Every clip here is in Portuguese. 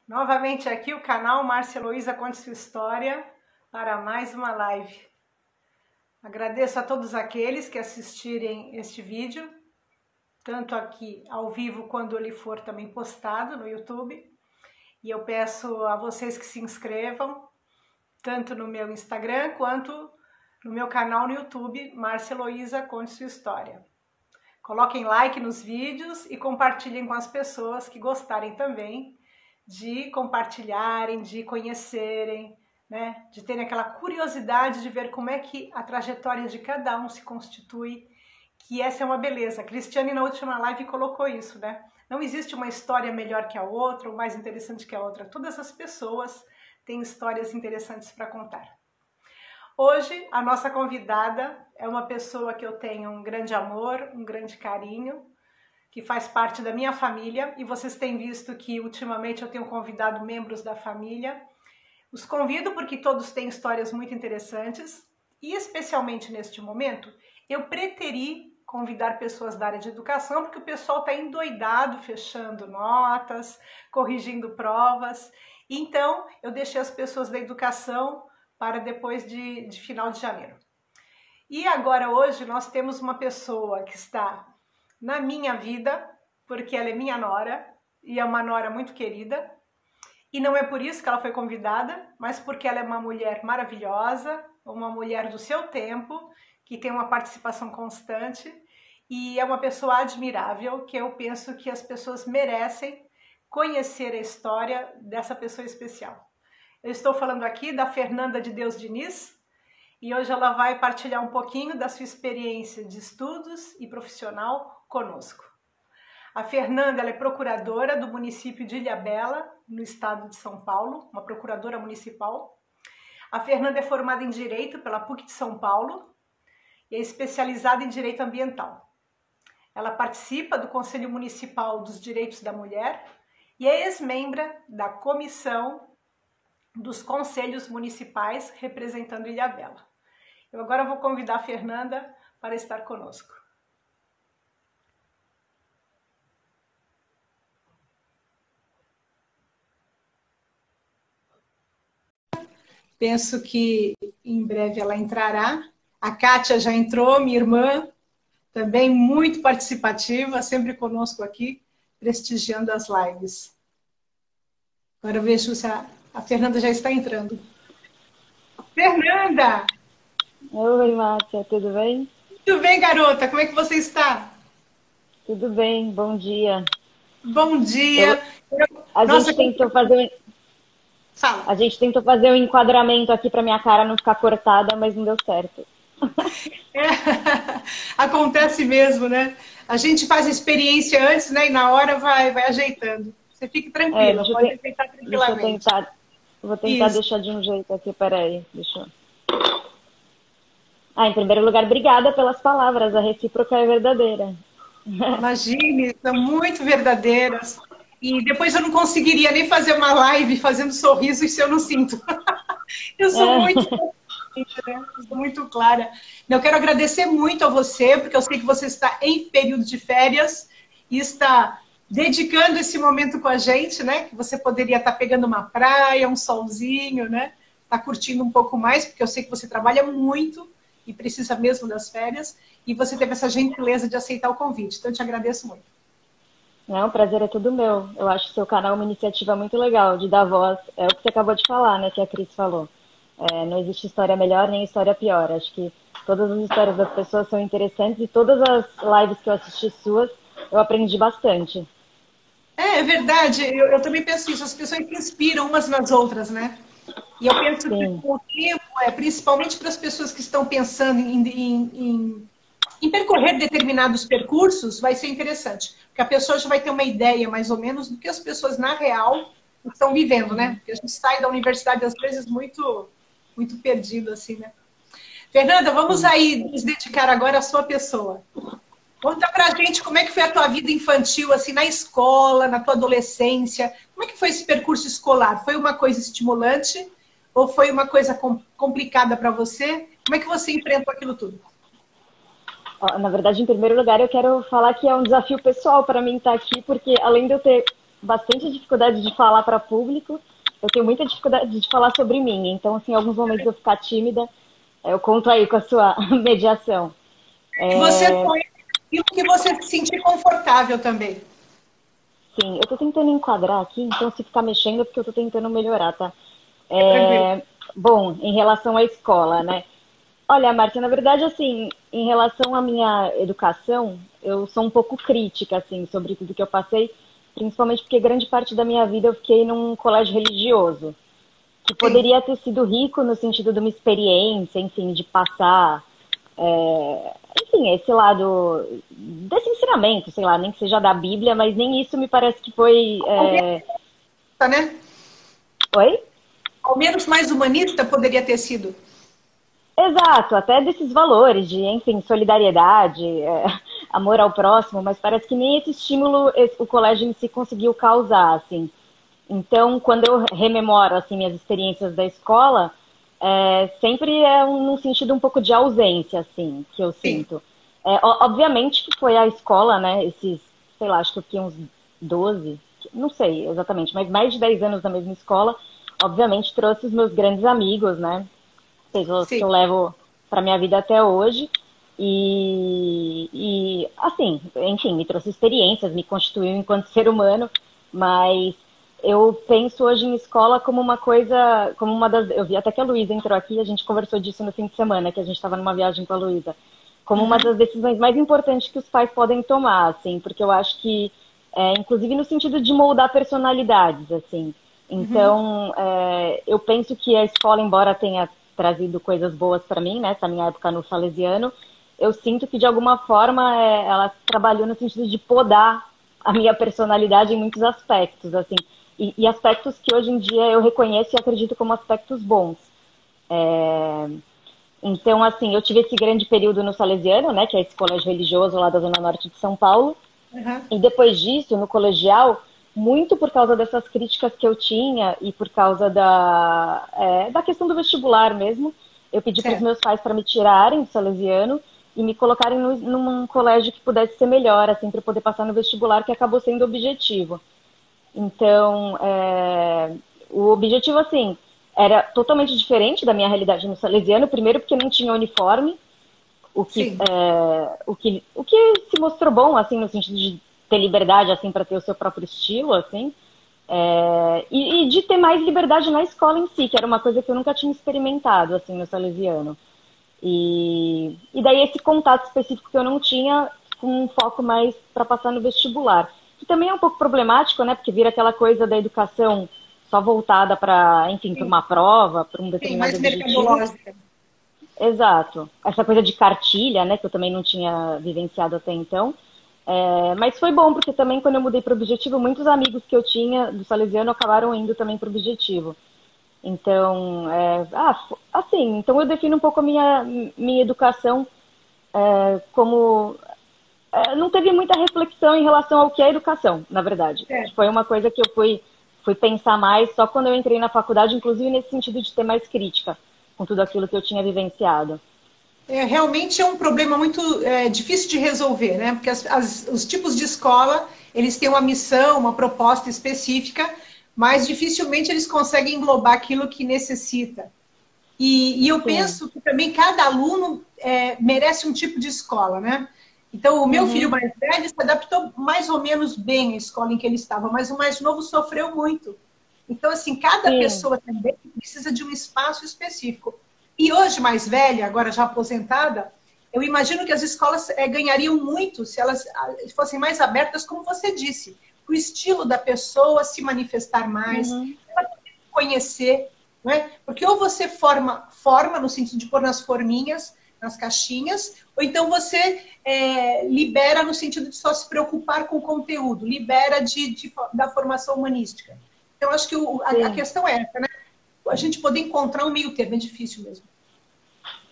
Novamente aqui o canal Márcia Heloísa Conte Sua História para mais uma live. Agradeço a todos aqueles que assistirem este vídeo, tanto aqui ao vivo quando ele for também postado no YouTube. E eu peço a vocês que se inscrevam, tanto no meu Instagram quanto no meu canal no YouTube, Márcia Heloísa Conte Sua História. Coloquem like nos vídeos e compartilhem com as pessoas que gostarem também de compartilharem, de conhecerem, né? De terem aquela curiosidade de ver como é que a trajetória de cada um se constitui, que essa é uma beleza. A Cristiane na última live colocou isso, né? Não existe uma história melhor que a outra ou mais interessante que a outra. Todas as pessoas têm histórias interessantes para contar. Hoje, a nossa convidada é uma pessoa que eu tenho um grande amor, um grande carinho, que faz parte da minha família, e vocês têm visto que ultimamente eu tenho convidado membros da família. Os convido porque todos têm histórias muito interessantes, e especialmente neste momento, eu preteri convidar pessoas da área de educação, porque o pessoal está endoidado, fechando notas, corrigindo provas. Então, eu deixei as pessoas da educação para depois de final de janeiro. E agora, hoje, nós temos uma pessoa que está na minha vida, porque ela é minha nora, e é uma nora muito querida. E não é por isso que ela foi convidada, mas porque ela é uma mulher maravilhosa, uma mulher do seu tempo, que tem uma participação constante, e é uma pessoa admirável, que eu penso que as pessoas merecem conhecer a história dessa pessoa especial. Eu estou falando aqui da Fernanda de Deus Diniz, e hoje ela vai partilhar um pouquinho da sua experiência de estudos e profissional conosco. A Fernanda, ela é procuradora do município de Ilhabela, no estado de São Paulo, uma procuradora municipal. A Fernanda é formada em Direito pela PUC de São Paulo e é especializada em Direito Ambiental. Ela participa do Conselho Municipal dos Direitos da Mulher e é ex-membra da Comissão dos Conselhos Municipais representando Ilhabela. Eu agora vou convidar a Fernanda para estar conosco. Penso que em breve ela entrará. A Kátia já entrou, minha irmã, também muito participativa, sempre conosco aqui, prestigiando as lives. Agora eu vejo se a Fernanda já está entrando. Fernanda! Oi, Márcia, tudo bem? Tudo bem, garota? Como é que você está? Tudo bem, bom dia. Bom dia. A gente tentou fazer um enquadramento aqui para minha cara não ficar cortada, mas não deu certo. É, acontece mesmo, né? A gente faz a experiência antes, né? E na hora vai ajeitando. Você fique tranquila, pode aceitar tranquilamente. Vou tentar deixar de um jeito aqui, peraí. Deixa eu... em primeiro lugar, obrigada pelas palavras, a recíproca é verdadeira. Imagine, são muito verdadeiras. E depois eu não conseguiria nem fazer uma live fazendo sorriso se eu não sinto. Eu sou muito clara. Eu quero agradecer muito a você, porque eu sei que você está em período de férias e está dedicando esse momento com a gente, né? Que você poderia estar pegando uma praia, um solzinho, né? Tá curtindo um pouco mais, porque eu sei que você trabalha muito e precisa mesmo das férias, e você teve essa gentileza de aceitar o convite. Então, eu te agradeço muito. Não, o prazer é todo meu. Eu acho o seu canal uma iniciativa muito legal, de dar voz. É o que você acabou de falar, né? Que a Cris falou. Não existe história melhor nem história pior. Acho que todas as histórias das pessoas são interessantes e todas as lives que eu assisti suas, eu aprendi bastante. É verdade. Eu também penso isso. As pessoas se inspiram umas nas outras, né? E eu penso que com o tempo, principalmente para as pessoas que estão pensando em percorrer determinados percursos, vai ser interessante. Porque a pessoa já vai ter uma ideia, mais ou menos, do que as pessoas, na real, estão vivendo, né? Porque a gente sai da universidade, às vezes, muito perdido, assim, né? Fernanda, vamos aí nos dedicar agora à sua pessoa. Conta pra gente como é que foi a tua vida infantil, assim, na escola, na tua adolescência. Como é que foi esse percurso escolar? Foi uma coisa estimulante ou foi uma coisa complicada para você? Como é que você enfrentou aquilo tudo? Na verdade, em primeiro lugar, eu quero falar que é um desafio pessoal para mim estar aqui, porque além de eu ter bastante dificuldade de falar para público, eu tenho muita dificuldade de falar sobre mim. Então, assim, em alguns momentos eu ficar tímida, eu conto aí com a sua mediação. E você põe aquilo que você se sentir confortável também. Sim, eu tô tentando enquadrar aqui, então se ficar mexendo é porque eu tô tentando melhorar, tá? Tranquilo. Bom, em relação à escola, né? Olha, Márcia, na verdade, assim, em relação à minha educação, eu sou um pouco crítica, assim, sobre tudo que eu passei, principalmente porque grande parte da minha vida eu fiquei num colégio religioso, que Sim. poderia ter sido rico no sentido de uma experiência, enfim, de passar, enfim, esse lado desse ensinamento, sei lá, nem que seja da Bíblia, mas nem isso me parece que foi. Ao menos, né? Oi? Ao menos mais humanista poderia ter sido. Exato, até desses valores de, enfim, solidariedade, amor ao próximo, mas parece que nem esse estímulo o colégio em si conseguiu causar, assim. Então, quando eu rememoro, assim, minhas experiências da escola, sempre é num sentido um pouco de ausência, assim, que eu Sim. sinto. Obviamente que foi a escola, né, esses, sei lá, acho que eu fiquei uns 12, não sei exatamente, mas mais de 10 anos na mesma escola, obviamente trouxe os meus grandes amigos, né, pessoas que Sim. eu levo para minha vida até hoje. Assim, enfim, me trouxe experiências, me constituiu enquanto ser humano, mas eu penso hoje em escola como uma coisa, como uma das. Eu vi até que a Luísa entrou aqui, a gente conversou disso no fim de semana, que a gente estava numa viagem com a Luísa, como uma Uhum. das decisões mais importantes que os pais podem tomar, assim, porque eu acho que, inclusive no sentido de moldar personalidades, assim. Uhum. Então, eu penso que a escola, embora tenha trazido coisas boas para mim, né, essa minha época no Salesiano, eu sinto que de alguma forma ela trabalhou no sentido de podar a minha personalidade em muitos aspectos, assim, e aspectos que hoje em dia eu reconheço e acredito como aspectos bons. Então, assim, eu tive esse grande período no Salesiano, né, que é esse colégio religioso lá da Zona Norte de São Paulo, Uhum. e depois disso, no colegial, muito por causa dessas críticas que eu tinha e por causa da questão do vestibular mesmo, eu pedi para os Certo. meus pais para me tirarem do Salesiano e me colocarem num colégio que pudesse ser melhor, assim, para poder passar no vestibular, que acabou sendo o objetivo. Então, o objetivo, assim, era totalmente diferente da minha realidade no Salesiano. Primeiro, porque não tinha uniforme, Sim. o que se mostrou bom, assim, no sentido de ter liberdade, assim, para ter o seu próprio estilo, assim. E de ter mais liberdade na escola em si, que era uma coisa que eu nunca tinha experimentado, assim, no Salesiano. E daí esse contato específico que eu não tinha, com um foco mais para passar no vestibular. Que também é um pouco problemático, né? Porque vira aquela coisa da educação só voltada para, enfim, para Sim. uma prova, para um Sim. determinado Mais objetivo. mercadológica. Exato. Essa coisa de cartilha, né? Que eu também não tinha vivenciado até então. Mas foi bom, porque também quando eu mudei para o Objetivo, muitos amigos que eu tinha do Salesiano acabaram indo também para o Objetivo. Então, assim, então eu defino um pouco a minha educação como não teve muita reflexão em relação ao que é educação, na verdade. Certo. Foi uma coisa que eu fui pensar mais só quando eu entrei na faculdade, inclusive nesse sentido de ter mais crítica com tudo aquilo que eu tinha vivenciado. Realmente é um problema muito difícil de resolver, né? Porque os tipos de escola, eles têm uma missão, uma proposta específica, mas dificilmente eles conseguem englobar aquilo que necessita. E eu Sim. penso que também cada aluno merece um tipo de escola, né? Então, o meu filho Uhum. mais velho se adaptou mais ou menos bem à escola em que ele estava, mas o mais novo sofreu muito. Então, assim, cada Sim. pessoa também precisa de um espaço específico. E hoje, mais velha, agora já aposentada, eu imagino que as escolas ganhariam muito se elas fossem mais abertas, como você disse, para o estilo da pessoa se manifestar mais, Uhum. conhecer, não é? Porque ou você forma no sentido de pôr nas forminhas, nas caixinhas, ou então você libera no sentido de só se preocupar com o conteúdo, libera da formação humanística. Então, acho que a Sim. questão é essa, né? A gente poder encontrar um meio termo é difícil mesmo.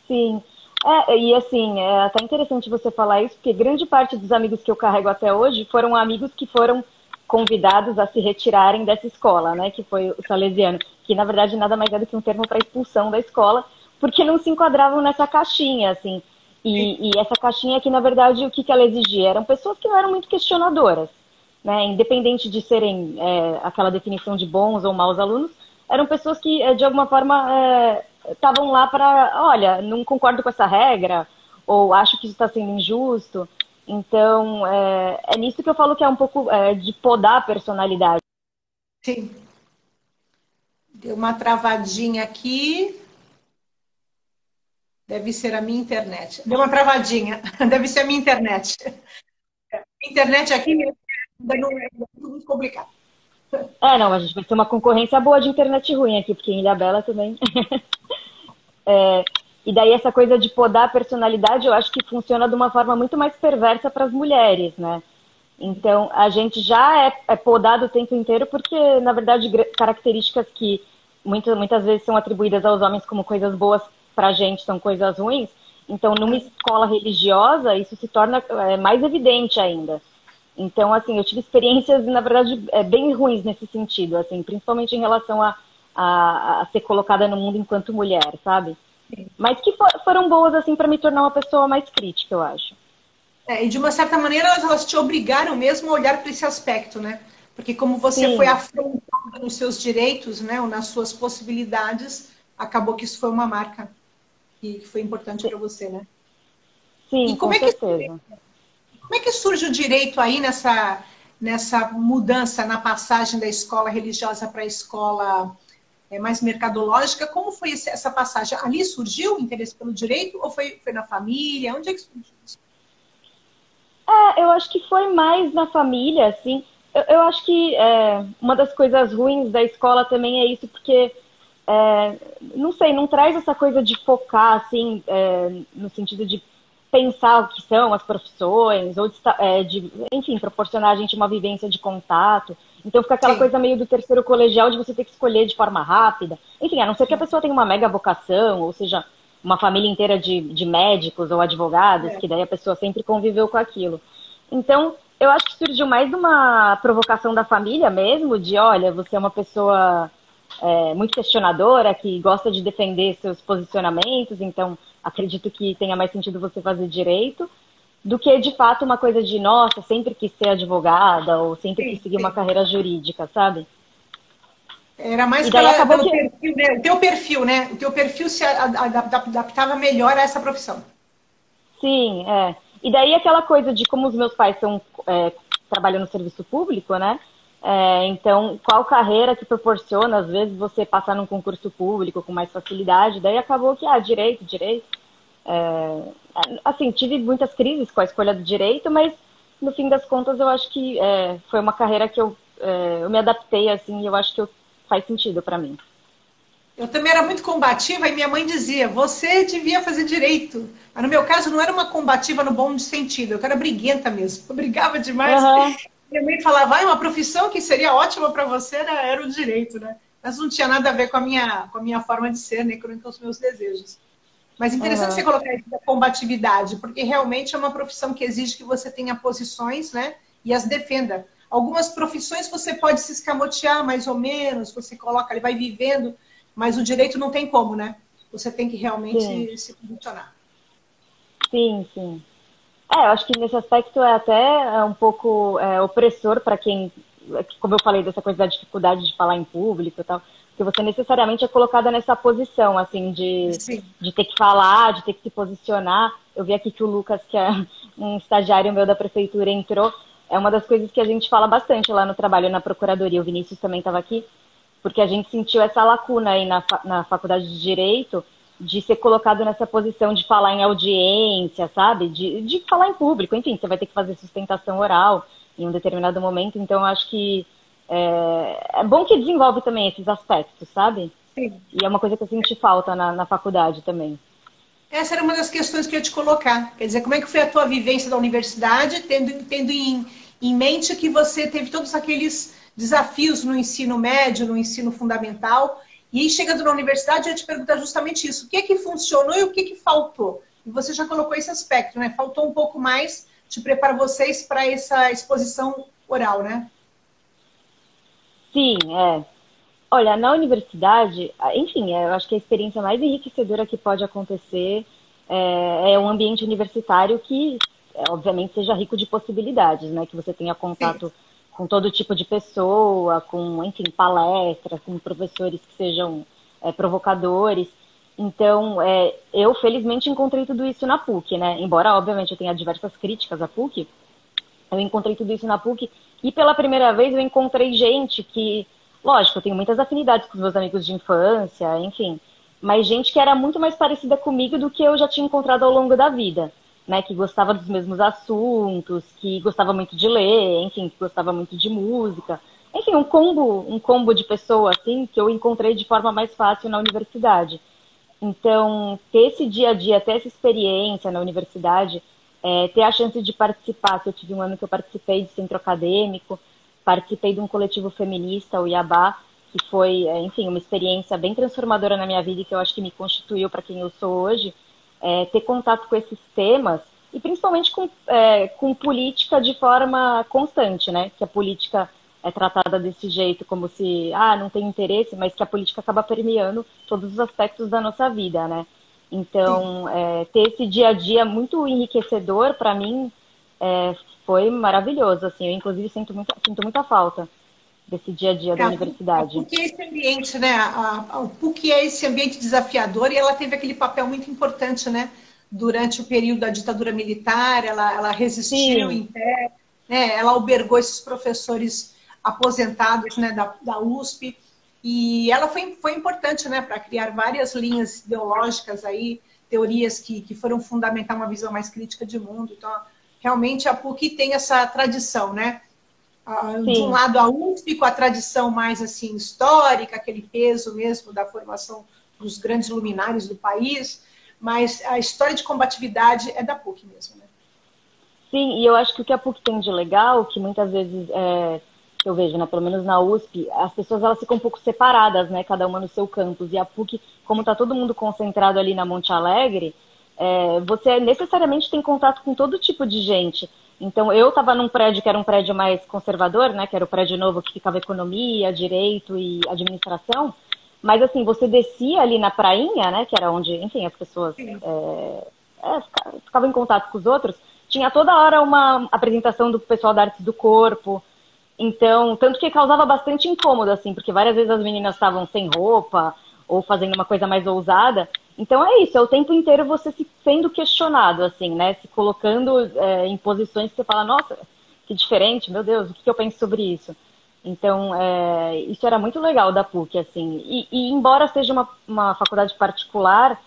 Sim. E assim, é até interessante você falar isso, porque grande parte dos amigos que eu carrego até hoje foram amigos que foram convidados a se retirarem dessa escola, né? Que foi o Salesiano, que na verdade nada mais é do que um termo para expulsão da escola, porque não se enquadravam nessa caixinha, assim. E essa caixinha que, na verdade, o que ela exigia? Eram pessoas que não eram muito questionadoras. né, independente de serem aquela definição de bons ou maus alunos, eram pessoas que, de alguma forma, estavam lá para, olha, não concordo com essa regra, ou acho que isso está sendo injusto. Então, é nisso que eu falo que é um pouco de podar a personalidade. Sim. Deu uma travadinha aqui. Deve ser a minha internet. Deu uma travadinha. Deve ser a minha internet. A internet aqui é muito complicado. Não, a gente vai ter uma concorrência boa de internet ruim aqui, porque em Ilhabela também. E daí essa coisa de podar a personalidade, eu acho que funciona de uma forma muito mais perversa para as mulheres, né? Então, a gente já é podado o tempo inteiro porque, na verdade, características que muitas vezes são atribuídas aos homens como coisas boas para a gente são coisas ruins. Então, numa escola religiosa, isso se torna mais evidente ainda. Então, assim, eu tive experiências, na verdade, bem ruins nesse sentido, assim, principalmente em relação a ser colocada no mundo enquanto mulher, sabe? Mas que foram boas, assim, para me tornar uma pessoa mais crítica, eu acho. E de uma certa maneira elas te obrigaram mesmo a olhar para esse aspecto, né? Porque como você foi Sim, afrontada nos seus direitos, né, ou nas suas possibilidades, acabou que isso foi uma marca que foi importante para você, né? sim, E com certeza. como é que surge o direito aí nessa mudança na passagem da escola religiosa para a escola mais mercadológica? Como foi essa passagem? Ali surgiu o interesse pelo direito ou foi na família? Onde é que surgiu isso? Eu acho que foi mais na família, assim. Eu acho que uma das coisas ruins da escola também é isso, porque, não sei, não traz essa coisa de focar, assim, no sentido de pensar o que são as profissões, ou enfim, proporcionar a gente uma vivência de contato. Então fica aquela Sim, coisa meio do terceiro colegial de você ter que escolher de forma rápida. Enfim, a não ser que a pessoa tenha uma mega vocação, ou seja, uma família inteira de médicos ou advogados, é, que daí a pessoa sempre conviveu com aquilo. Então, eu acho que surgiu mais de uma provocação da família mesmo, de olha, você é uma pessoa muito questionadora, que gosta de defender seus posicionamentos, então acredito que tenha mais sentido você fazer direito, do que de fato uma coisa de, nossa, sempre quis ser advogada, ou sempre quis sim, seguir uma sim. carreira jurídica, sabe? Era mais E daí acabou pelo que perfil, né? O teu perfil, né? O teu perfil se adaptava melhor a essa profissão. sim, é. E daí aquela coisa de como os meus pais trabalham no serviço público, né? Então, qual carreira que proporciona, às vezes, você passar num concurso público com mais facilidade? Daí acabou que, direito. Assim, tive muitas crises com a escolha do direito, mas no fim das contas eu acho que foi uma carreira que eu me adaptei, assim, e eu acho que faz sentido para mim. Eu também era muito combativa e minha mãe dizia: você devia fazer direito. Mas no meu caso não era uma combativa no bom sentido, eu era briguenta mesmo. Eu brigava demais. Aham, Minha mãe falava: uma profissão que seria ótima para você era o direito, né? Mas não tinha nada a ver com a minha forma de ser, nem com os meus desejos. Mas interessante você aham. colocar isso da combatividade, porque realmente é uma profissão que exige que você tenha posições, né? E as defenda. Algumas profissões você pode se escamotear mais ou menos, você coloca, ele vai vivendo, mas o direito não tem como, né? Você tem que Sim, realmente se posicionar. sim. Eu acho que nesse aspecto é até um pouco opressor para quem, como eu falei, dessa coisa da dificuldade de falar em público e tal, porque você necessariamente é colocada nessa posição, assim, Sim. de ter que falar, de ter que se posicionar. Eu vi aqui que o Lucas, que é um estagiário meu da prefeitura, entrou. É uma das coisas que a gente fala bastante lá no trabalho, na procuradoria. O Vinícius também estava aqui, porque a gente sentiu essa lacuna aí na faculdade de Direito, de ser colocado nessa posição de falar em audiência, sabe? De falar em público. Enfim, você vai ter que fazer sustentação oral em um determinado momento. Então, eu acho que é bom que desenvolve também esses aspectos, sabe? Sim. E é uma coisa que eu senti falta na faculdade também. Essa era uma das questões que eu ia te colocar. Quer dizer, como é que foi a tua vivência da universidade, tendo em mente que você teve todos aqueles desafios no ensino médio, no ensino fundamental, e aí chegando na universidade, eu ia te perguntar justamente isso. O que é que funcionou e o que é que faltou? E você já colocou esse aspecto, né? Faltou um pouco mais de preparar vocês para essa exposição oral, né? Sim, é. Olha, na universidade, enfim, eu acho que a experiência mais enriquecedora que pode acontecer é um ambiente universitário que, obviamente, seja rico de possibilidades, né? Que você tenha Sim. contato com todo tipo de pessoa, com, enfim, palestras, com professores que sejam provocadores. Então, eu felizmente encontrei tudo isso na PUC, né? Embora, obviamente, eu tenha diversas críticas à PUC, eu encontrei tudo isso na PUC e pela primeira vez eu encontrei gente que, lógico, eu tenho muitas afinidades com os meus amigos de infância, enfim, mas gente que era muito mais parecida comigo do que eu já tinha encontrado ao longo da vida, né? Que gostava dos mesmos assuntos, que gostava muito de ler, enfim, que gostava muito de música. Enfim, um combo de pessoas, assim, que eu encontrei de forma mais fácil na universidade. Então, ter esse dia a dia, ter essa experiência na universidade, ter a chance de participar, que eu tive um ano que eu participei de centro acadêmico, participei de um coletivo feminista, o Iabá, que foi, enfim, uma experiência bem transformadora na minha vida e que eu acho que me constituiu para quem eu sou hoje, ter contato com esses temas e principalmente com política de forma constante, né? Que a política é tratada desse jeito, como se, não tem interesse, mas que a política acaba permeando todos os aspectos da nossa vida, né? Sim. Então, ter esse dia a dia muito enriquecedor, para mim, foi maravilhoso, assim. Eu, inclusive, sinto muita falta desse dia a dia da A universidade. PUC é esse ambiente, né? A PUC é esse ambiente desafiador e ela teve aquele papel muito importante, né? Durante o período da ditadura militar, ela resistiu Sim, em pé, né? Ela albergou esses professores aposentados, né? Da USP e ela foi importante, né? Para criar várias linhas ideológicas aí, teorias que foram fundamentar uma visão mais crítica de mundo. Então, realmente a PUC tem essa tradição, né? De um sim. lado a USP, com a tradição mais assim histórica, aquele peso mesmo da formação dos grandes luminares do país, mas a história de combatividade é da PUC mesmo, né? Sim, e eu acho que o que a PUC tem de legal, que muitas vezes eu vejo, né, pelo menos na USP, as pessoas elas ficam um pouco separadas, né, cada uma no seu campus. E a PUC, como está todo mundo concentrado ali na Monte Alegre, você necessariamente tem contato com todo tipo de gente. Então, eu estava num prédio que era um prédio mais conservador, né, que era o prédio novo que ficava economia, direito e administração. Mas, assim, você descia ali na prainha, né, que era onde, enfim, as pessoas ficavam em contato com os outros, tinha toda hora uma apresentação do pessoal da arte do corpo. Então, tanto que causava bastante incômodo, assim, porque várias vezes as meninas estavam sem roupa ou fazendo uma coisa mais ousada. Então é isso, é o tempo inteiro você se sendo questionado, assim, né? Se colocando em posições que você fala, nossa, que diferente, meu Deus, o que eu penso sobre isso? Então, isso era muito legal da PUC, assim. E embora seja uma faculdade particular,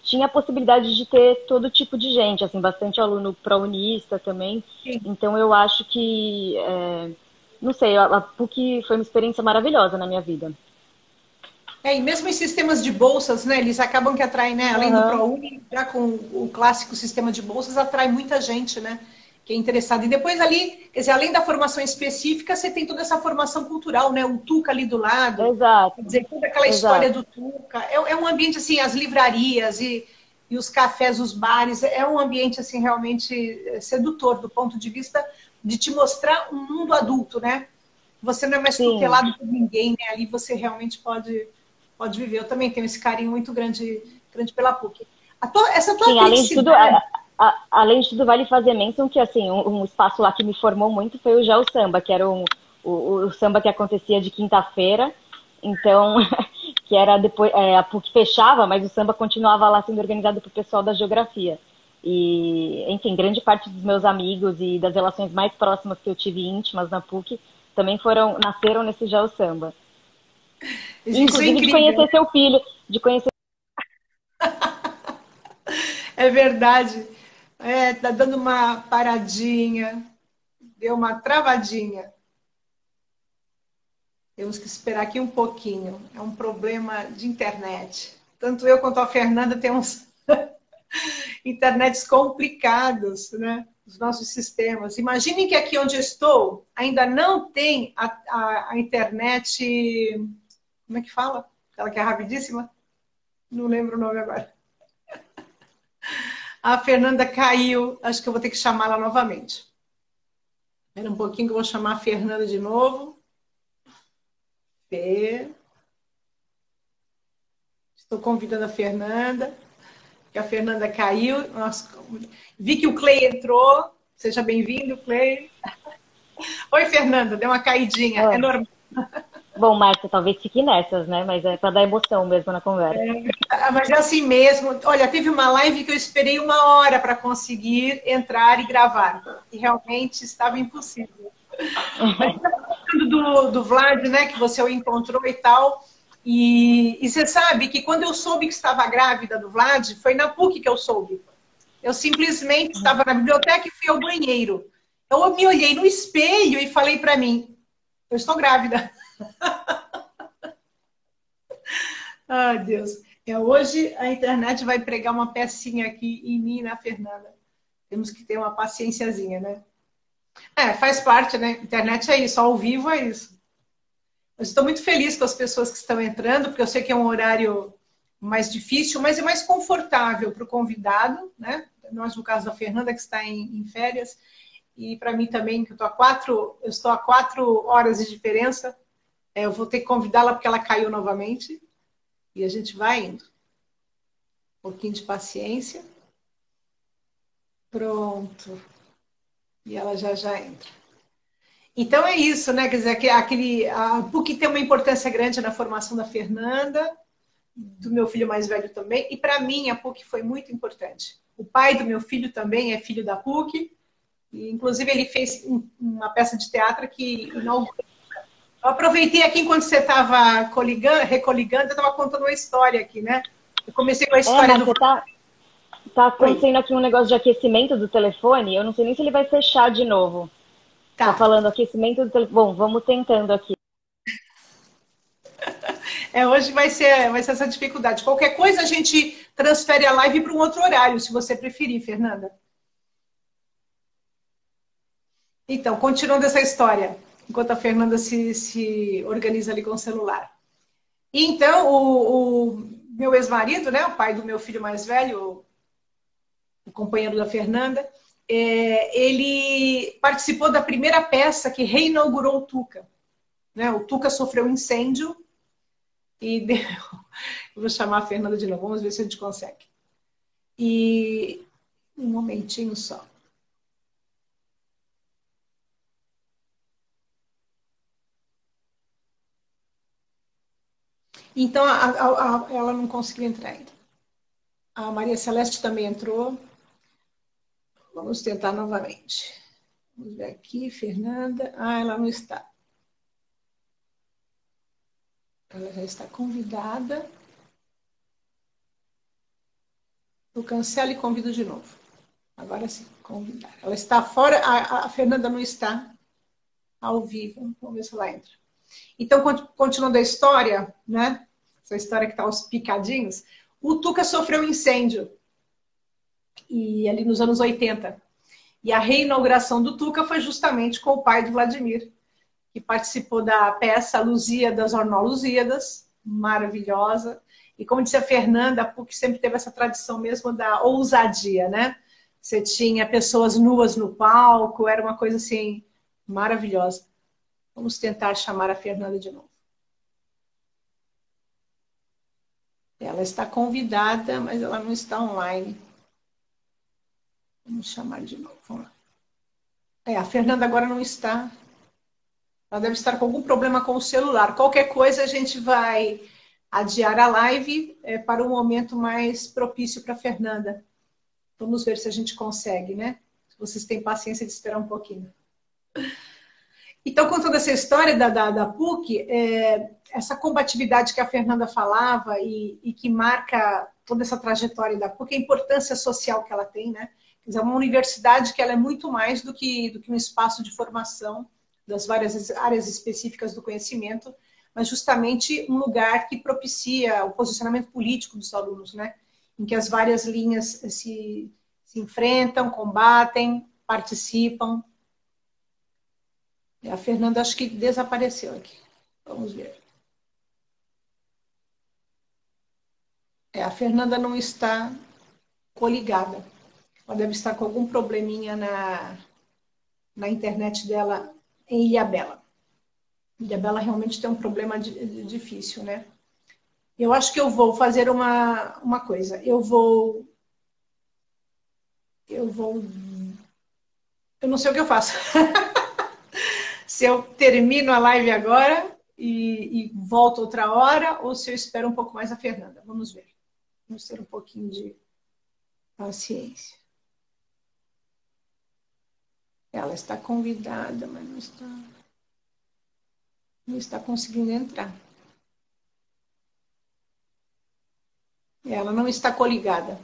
tinha a possibilidade de ter todo tipo de gente, assim, bastante aluno prounista também. Sim. Então, eu acho que, não sei, a PUC foi uma experiência maravilhosa na minha vida. E mesmo em sistemas de bolsas, né, eles acabam que atraem, né, além do Aham, ProUni, já com o clássico sistema de bolsas, atrai muita gente, né, que é interessada. E depois ali, quer dizer, além da formação específica, você tem toda essa formação cultural, né, o Tuca ali do lado, quer exato, dizer, toda aquela história exato. do Tuca. É um ambiente, assim, as livrarias e os cafés, os bares, é um ambiente, assim, realmente sedutor do ponto de vista de te mostrar um mundo adulto, né? Você não é mais Sim, tutelado por ninguém, né? Ali você realmente pode viver. Eu também tenho esse carinho muito grande, grande pela PUC. Essa tua sim, além de tudo, autenticidade. além de tudo, vale fazer menção que, assim, um espaço lá que me formou muito foi o Geo Samba, que era o samba que acontecia de quinta-feira. Então, que era depois, a PUC fechava, mas o samba continuava lá sendo organizado pelo pessoal da geografia. E, enfim, grande parte dos meus amigos e das relações mais próximas que eu tive íntimas na PUC também nasceram nesse Geo Samba. Isso é Inclusive de incrível, conhecer né? seu filho, de conhecer. É verdade. Tá dando uma paradinha, deu uma travadinha. Temos que esperar aqui um pouquinho. É um problema de internet. Tanto eu quanto a Fernanda temos internets complicados, né? Os nossos sistemas. Imaginem que aqui onde eu estou ainda não tem a internet. Como é que fala? Aquela que é rapidíssima? Não lembro o nome agora. A Fernanda caiu. Acho que eu vou ter que chamá-la novamente. Espera um pouquinho que eu vou chamar a Fernanda de novo. Fê. Estou convidando a Fernanda. Que a Fernanda caiu. Nossa, vi que o Clay entrou. Seja bem-vindo, Clay. Oi, Fernanda, deu uma caidinha. É Oi. normal. Bom, Márcia, talvez fique nessas, né? Mas é pra dar emoção mesmo na conversa. Mas é assim mesmo. Olha, teve uma live que eu esperei 1 hora para conseguir entrar e gravar. E realmente estava impossível. Mas falando do Vlad, né, que você o encontrou e tal. E você sabe que quando eu soube que estava grávida do Vlad, foi na PUC que eu soube. Eu simplesmente estava na biblioteca e fui ao banheiro. Eu me olhei no espelho e falei para mim, eu estou grávida. Ai, Deus. Hoje a internet vai pregar uma pecinha aqui em mim e na Fernanda. Temos que ter uma paciênciazinha, né? Faz parte, né? Internet é isso, ao vivo é isso. Eu estou muito feliz com as pessoas que estão entrando, porque eu sei que é um horário mais difícil, mas é mais confortável para o convidado, né? Nós, no caso da Fernanda, que está em férias, e para mim também, que eu estou a 4 horas de diferença. Eu vou ter que convidá-la porque ela caiu novamente. E a gente vai indo. Um pouquinho de paciência. Pronto. E ela já já entra. Então é isso, né? Quer dizer, a PUC tem uma importância grande na formação da Fernanda, do meu filho mais velho também, e para mim a PUC foi muito importante. O pai do meu filho também é filho da PUC, e inclusive ele fez uma peça de teatro que inaugurou. Eu aproveitei aqui enquanto você estava recoligando, eu estava contando uma história aqui, né? Eu comecei com a história do. Márcia, tá Oi, acontecendo aqui um negócio de aquecimento do telefone. Eu não sei nem se ele vai fechar de novo. Tá tá. falando aquecimento do telefone. Bom, vamos tentando aqui. Hoje vai ser essa dificuldade. Qualquer coisa a gente transfere a live para um outro horário, se você preferir, Fernanda. Então, continuando essa história, enquanto a Fernanda se organiza ali com o celular. E então, o meu ex-marido, né, o pai do meu filho mais velho, o companheiro da Fernanda, ele participou da primeira peça que reinaugurou o Tuca. Né? O Tuca sofreu um incêndio e deu... Eu vou chamar a Fernanda de novo, vamos ver se a gente consegue. E um momentinho só. Então, ela não conseguiu entrar ainda. A Maria Celeste também entrou. Vamos tentar novamente. Vamos ver aqui, Fernanda. Ela não está. Ela já está convidada. Eu cancelo e convido de novo. Agora sim, convidar. Ela está fora, a Fernanda não está ao vivo. Vamos ver se ela entra. Então, continuando a história, né? Essa história que está aos picadinhos. O Tuca sofreu um incêndio. E ali nos anos 80. E a reinauguração do Tuca foi justamente com o pai do Vladimir, que participou da peça Lusíadas or Não Lusíadas, maravilhosa. E como disse a Fernanda, a PUC sempre teve essa tradição mesmo da ousadia, né? Você tinha pessoas nuas no palco, era uma coisa assim maravilhosa. Vamos tentar chamar a Fernanda de novo. Ela está convidada, mas ela não está online. Vamos chamar de novo. Vamos lá. A Fernanda agora não está. Ela deve estar com algum problema com o celular. Qualquer coisa a gente vai adiar a live para um momento mais propício para a Fernanda. Vamos ver se a gente consegue, né? Se vocês têm paciência de esperar um pouquinho. Então, contando essa história da PUC, essa combatividade que a Fernanda falava e que marca toda essa trajetória da PUC, a importância social que ela tem, né? Quer dizer, é uma universidade que ela é muito mais do que um espaço de formação das várias áreas específicas do conhecimento, mas justamente um lugar que propicia o posicionamento político dos alunos, né? Em que as várias linhas se enfrentam, combatem, participam. A Fernanda acho que desapareceu aqui. Vamos ver. A Fernanda não está coligada. Ela deve estar com algum probleminha na internet dela em Ilhabela. Ilhabela realmente tem um problema difícil, né? Eu acho que eu vou fazer uma coisa. Eu não sei o que eu faço. se eu termino a live agora e volto outra hora, ou se eu espero um pouco mais a Fernanda. Vamos ver. Vamos ter um pouquinho de paciência. Ela está convidada, mas não está conseguindo entrar. Ela não está coligada.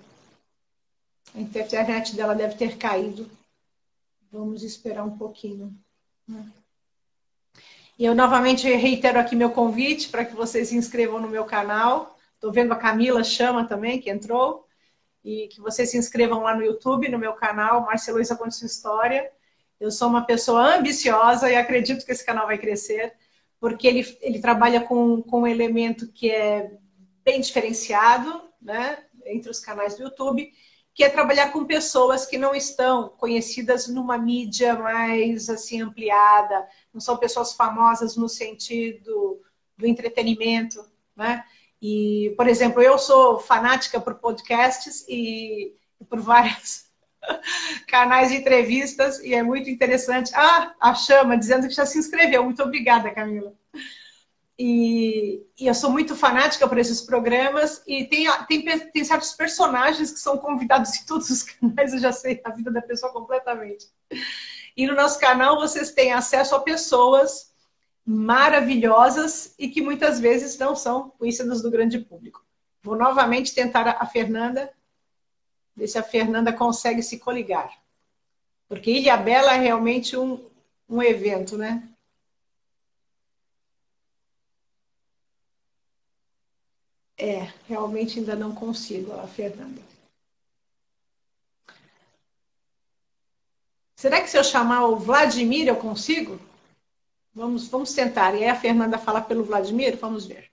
A internet dela deve ter caído. Vamos esperar um pouquinho. E eu novamente reitero aqui meu convite para que vocês se inscrevam no meu canal. Estou vendo a Camila Chama também, que entrou. E que vocês se inscrevam lá no YouTube, no meu canal, Márcia Heloísa Conte Sua História. Eu sou uma pessoa ambiciosa e acredito que esse canal vai crescer, porque ele trabalha com um elemento que é bem diferenciado, né, entre os canais do YouTube, que é trabalhar com pessoas que não estão conhecidas numa mídia mais assim ampliada, não são pessoas famosas no sentido do entretenimento, né? E, por exemplo, eu sou fanática por podcasts e por vários canais de entrevistas e é muito interessante. Ah, a Chama dizendo que já se inscreveu. Muito obrigada, Camila. E eu sou muito fanática por esses programas e tem certos personagens que são convidados em todos os canais, eu já sei a vida da pessoa completamente. E no nosso canal vocês têm acesso a pessoas maravilhosas e que muitas vezes não são conhecidas do grande público. Vou novamente tentar a Fernanda, ver se a Fernanda consegue se coligar. Porque Ilhabela é realmente um evento, né? Realmente ainda não consigo, a Fernanda. Será que se eu chamar o Vladimir eu consigo? Vamos tentar. E aí a Fernanda fala pelo Vladimir? Vamos ver.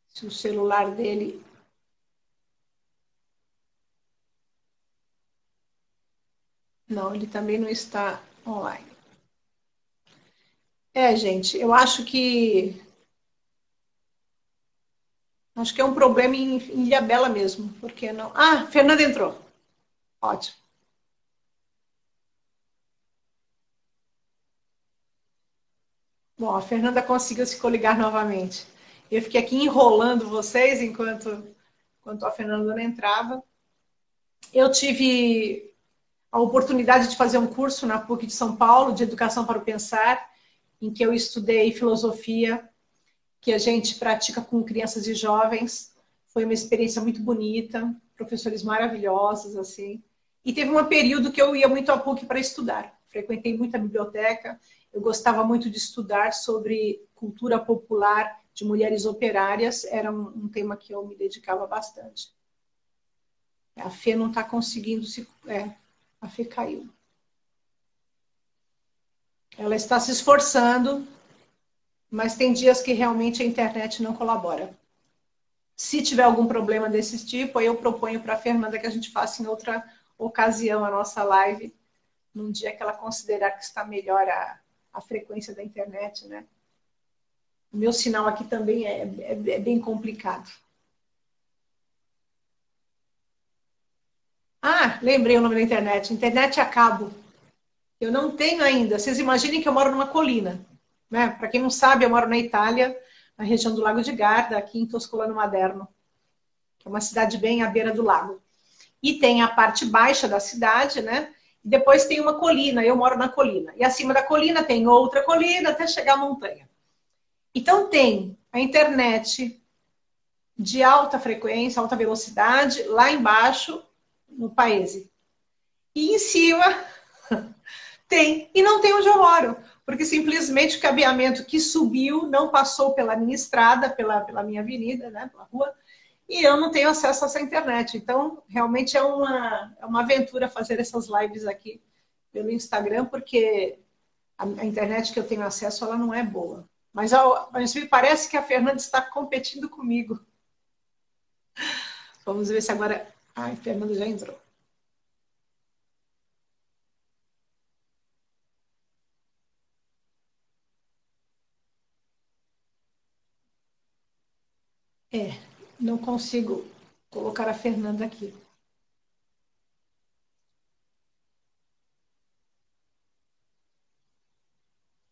Se o celular dele... Não, ele também não está online. Gente, eu acho que... Acho que é um problema em Ilhabela mesmo. Por que não? Ah, Fernanda entrou. Ótimo. Bom, a Fernanda conseguiu se coligar novamente. Eu fiquei aqui enrolando vocês enquanto a Fernanda não entrava. Eu tive a oportunidade de fazer um curso na PUC de São Paulo, de Educação para o Pensar, em que eu estudei filosofia, que a gente pratica com crianças e jovens. Foi uma experiência muito bonita, professores maravilhosos, assim. E teve um período que eu ia muito à PUC para estudar. Frequentei muita biblioteca, eu gostava muito de estudar sobre cultura popular de mulheres operárias, era um tema que eu me dedicava bastante. A Fê não está conseguindo se... a Fê caiu. Ela está se esforçando, mas tem dias que realmente a internet não colabora. Se tiver algum problema desse tipo, aí eu proponho para a Fernanda que a gente faça em outra ocasião a nossa live, num dia que ela considerar que está melhor a frequência da internet, né? O meu sinal aqui também é bem complicado. Ah, lembrei o nome da internet. Internet a cabo. Eu não tenho ainda. Vocês imaginem que eu moro numa colina. Né? Para quem não sabe, eu moro na Itália, na região do Lago de Garda, aqui em Toscolano Maderno, que é uma cidade bem à beira do lago. E tem a parte baixa da cidade, né? E depois tem uma colina, eu moro na colina. E acima da colina tem outra colina até chegar à montanha. Então tem a internet de alta frequência, alta velocidade, lá embaixo, no Paese. E em cima tem. E não tem onde eu moro. Porque simplesmente o cabeamento que subiu não passou pela minha estrada, pela minha avenida, né, pela rua, e eu não tenho acesso a essa internet. Então, realmente é uma aventura fazer essas lives aqui pelo Instagram, porque a internet que eu tenho acesso, ela não é boa. Mas me parece que a Fernanda está competindo comigo. Vamos ver se agora... Ai, a Fernanda já entrou. Não consigo colocar a Fernanda aqui.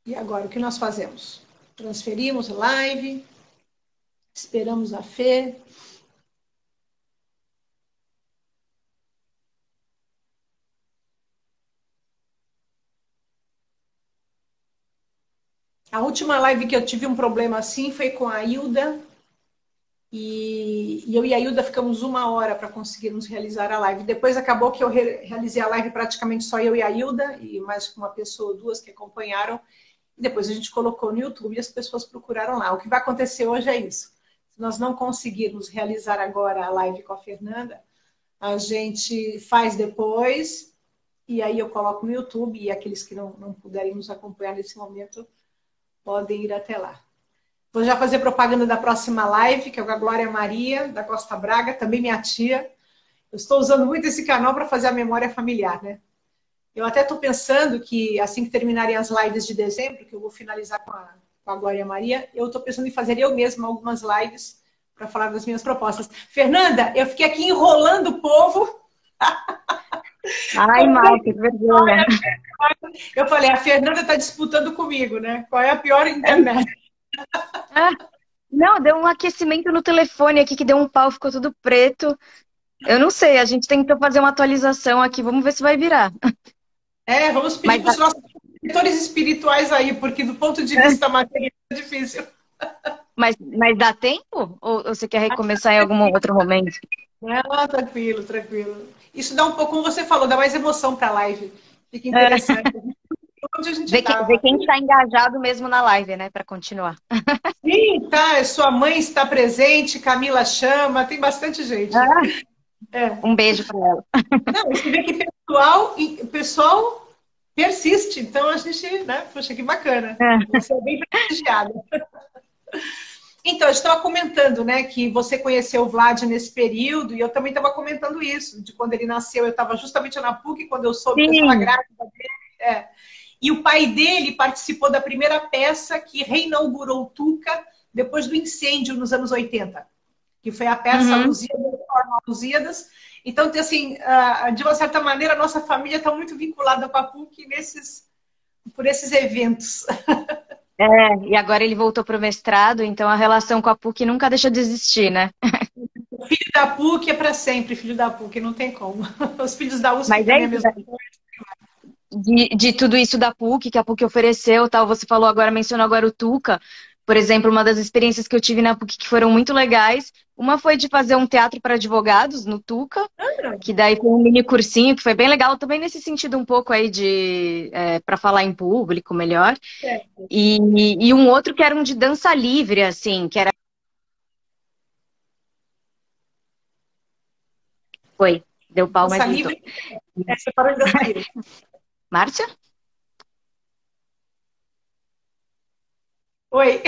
E agora, o que nós fazemos? Transferimos a live, esperamos a Fê. A última live que eu tive um problema assim foi com a Hilda. E eu e a Hilda ficamos 1 hora para conseguirmos realizar a live. Depois acabou que eu realizei a live praticamente só eu e a Hilda, e mais uma pessoa ou duas que acompanharam. Depois a gente colocou no YouTube e as pessoas procuraram lá. O que vai acontecer hoje é isso. Se nós não conseguirmos realizar agora a live com a Fernanda, a gente faz depois, e aí eu coloco no YouTube, e aqueles que não puderem nos acompanhar nesse momento podem ir até lá. Vou já fazer propaganda da próxima live, que é com a Glória Maria, da Costa Braga, também minha tia. Eu estou usando muito esse canal para fazer a memória familiar, né? Eu até estou pensando que, assim que terminarem as lives de dezembro, que eu vou finalizar com a Glória Maria, eu estou pensando em fazer eu mesma algumas lives para falar das minhas propostas. Fernanda, eu fiquei aqui enrolando o povo. Ai, Mal, que vergonha. Eu falei, a Fernanda está disputando comigo, né? Qual é a pior internet? Ah, não, deu um aquecimento no telefone aqui que deu um pau, ficou tudo preto. Eu não sei, a gente tentou fazer uma atualização aqui, vamos ver se vai virar. Vamos pedir Mas, para os nossos diretores espirituais aí, porque do ponto de vista material é difícil. mas dá tempo? Ou você quer recomeçar em algum outro momento? Não, tranquilo, tranquilo. Isso dá um pouco, como você falou, dá mais emoção para a live. Fica interessante. Onde a gente Ver estava. quem está engajado mesmo na live, né, para continuar. Sim, tá. Sua mãe está presente, Camila chama, tem bastante gente. Um beijo para ela. Não, você vê que o pessoal persiste, então a gente, né? Poxa, que bacana. Você é bem privilegiada. Então, a gente estava comentando, né, que você conheceu o Vlad nesse período, e eu também estava comentando isso, de quando ele nasceu, eu estava justamente na PUC, quando eu soube que eu estava grávida dele. E o pai dele participou da primeira peça que reinaugurou o Tuca depois do incêndio nos anos 80, que foi a peça Lusíadas. Então, assim, de uma certa maneira, a nossa família está muito vinculada com a PUC por esses eventos. E agora ele voltou para o mestrado, então a relação com a PUC nunca deixa de existir, né? O filho da PUC é para sempre, filho da PUC, não tem como. Os filhos da USP Mas é também é a isso, mesma coisa. de tudo isso da PUC, que a PUC ofereceu, tal, você falou agora, mencionou agora o Tuca, por exemplo, uma das experiências que eu tive na PUC que foram muito legais, uma foi de fazer um teatro para advogados no Tuca, que daí foi um mini cursinho, que foi bem legal, também nesse sentido um pouco aí de para falar em público melhor, e um outro que era um de dança livre, assim, que era... Foi, deu pau, mas Dança voltou. livre, você parou de dança livre. Márcia? Oi.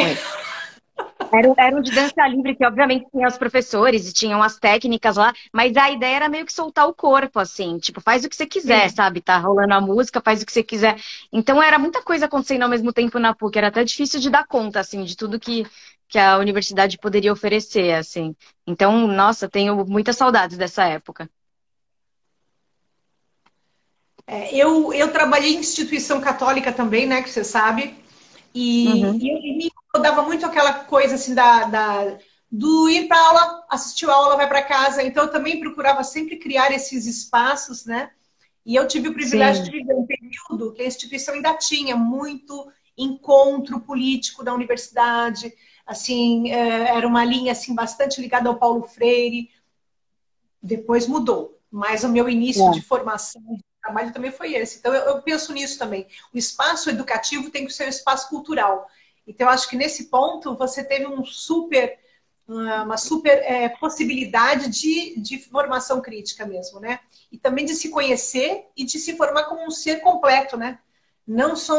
Era um de dança livre, que obviamente tinha os professores e tinham as técnicas lá, mas a ideia era meio que soltar o corpo, assim, tipo, faz o que você quiser, sabe? Tá rolando a música, faz o que você quiser. Então era muita coisa acontecendo ao mesmo tempo na PUC, era até difícil de dar conta, assim, de tudo que a universidade poderia oferecer, assim. Então, nossa, tenho muitas saudades dessa época. Eu trabalhei em instituição católica também, né, que você sabe, e me incomodava muito aquela coisa assim do ir para aula, assistir a aula, vai para casa. Então eu também procurava sempre criar esses espaços, né? E eu tive o privilégio de viver um período que a instituição ainda tinha muito encontro político da universidade, assim, era uma linha assim bastante ligada ao Paulo Freire. Depois mudou, mas o meu início de formação de trabalho também foi esse. Então eu penso nisso também. O espaço educativo tem que ser um espaço cultural. Então eu acho que nesse ponto você teve uma super possibilidade de formação crítica mesmo, né? E também de se conhecer e de se formar como um ser completo, né? Não só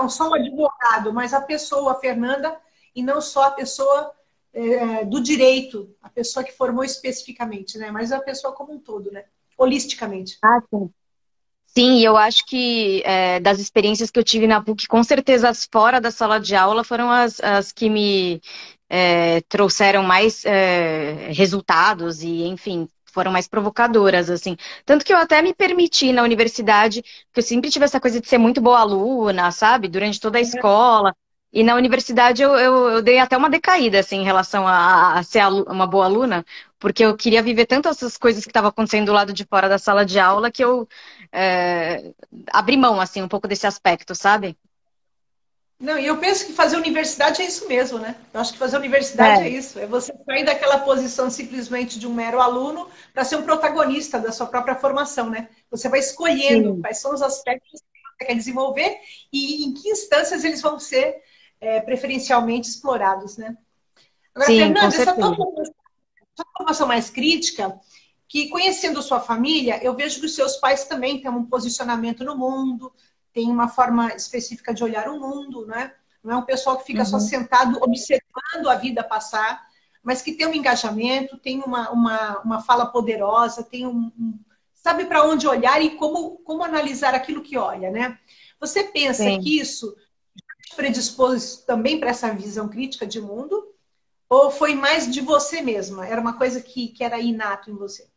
só um advogado, mas a pessoa, a Fernanda, e não só a pessoa do direito, a pessoa que formou especificamente, né? Mas a pessoa como um todo, né? Holisticamente. Ah, sim. Sim, e eu acho que das experiências que eu tive na PUC, com certeza as fora da sala de aula foram as que me trouxeram mais resultados e, enfim, foram mais provocadoras, assim. Tanto que eu até me permiti na universidade, porque eu sempre tive essa coisa de ser muito boa aluna, sabe? Durante toda a escola. E na universidade eu dei até uma decaída, assim, em relação a ser uma boa aluna, porque eu queria viver tanto essas coisas que estavam acontecendo do lado de fora da sala de aula que eu abri mão, assim, um pouco desse aspecto, sabe? Não, e eu penso que fazer universidade é isso mesmo, né? Eu acho que fazer universidade é É, isso, é você sair daquela posição simplesmente de um mero aluno para ser um protagonista da sua própria formação, né? Você vai escolhendo sim, quais são os aspectos que você quer desenvolver e em que instâncias eles vão ser preferencialmente explorados, né? Agora, sim, com Fernanda, essa certeza. tua formação mais crítica, que conhecendo sua família, eu vejo que os seus pais também têm um posicionamento no mundo, têm uma forma específica de olhar o mundo, né? Não é um pessoal que fica só Uhum, sentado observando a vida passar, mas que tem um engajamento, tem uma fala poderosa, tem sabe para onde olhar e como analisar aquilo que olha, né? Você pensa sim. que isso te predispôs também para essa visão crítica de mundo? Ou foi mais de você mesma? Era uma coisa que era inato em você?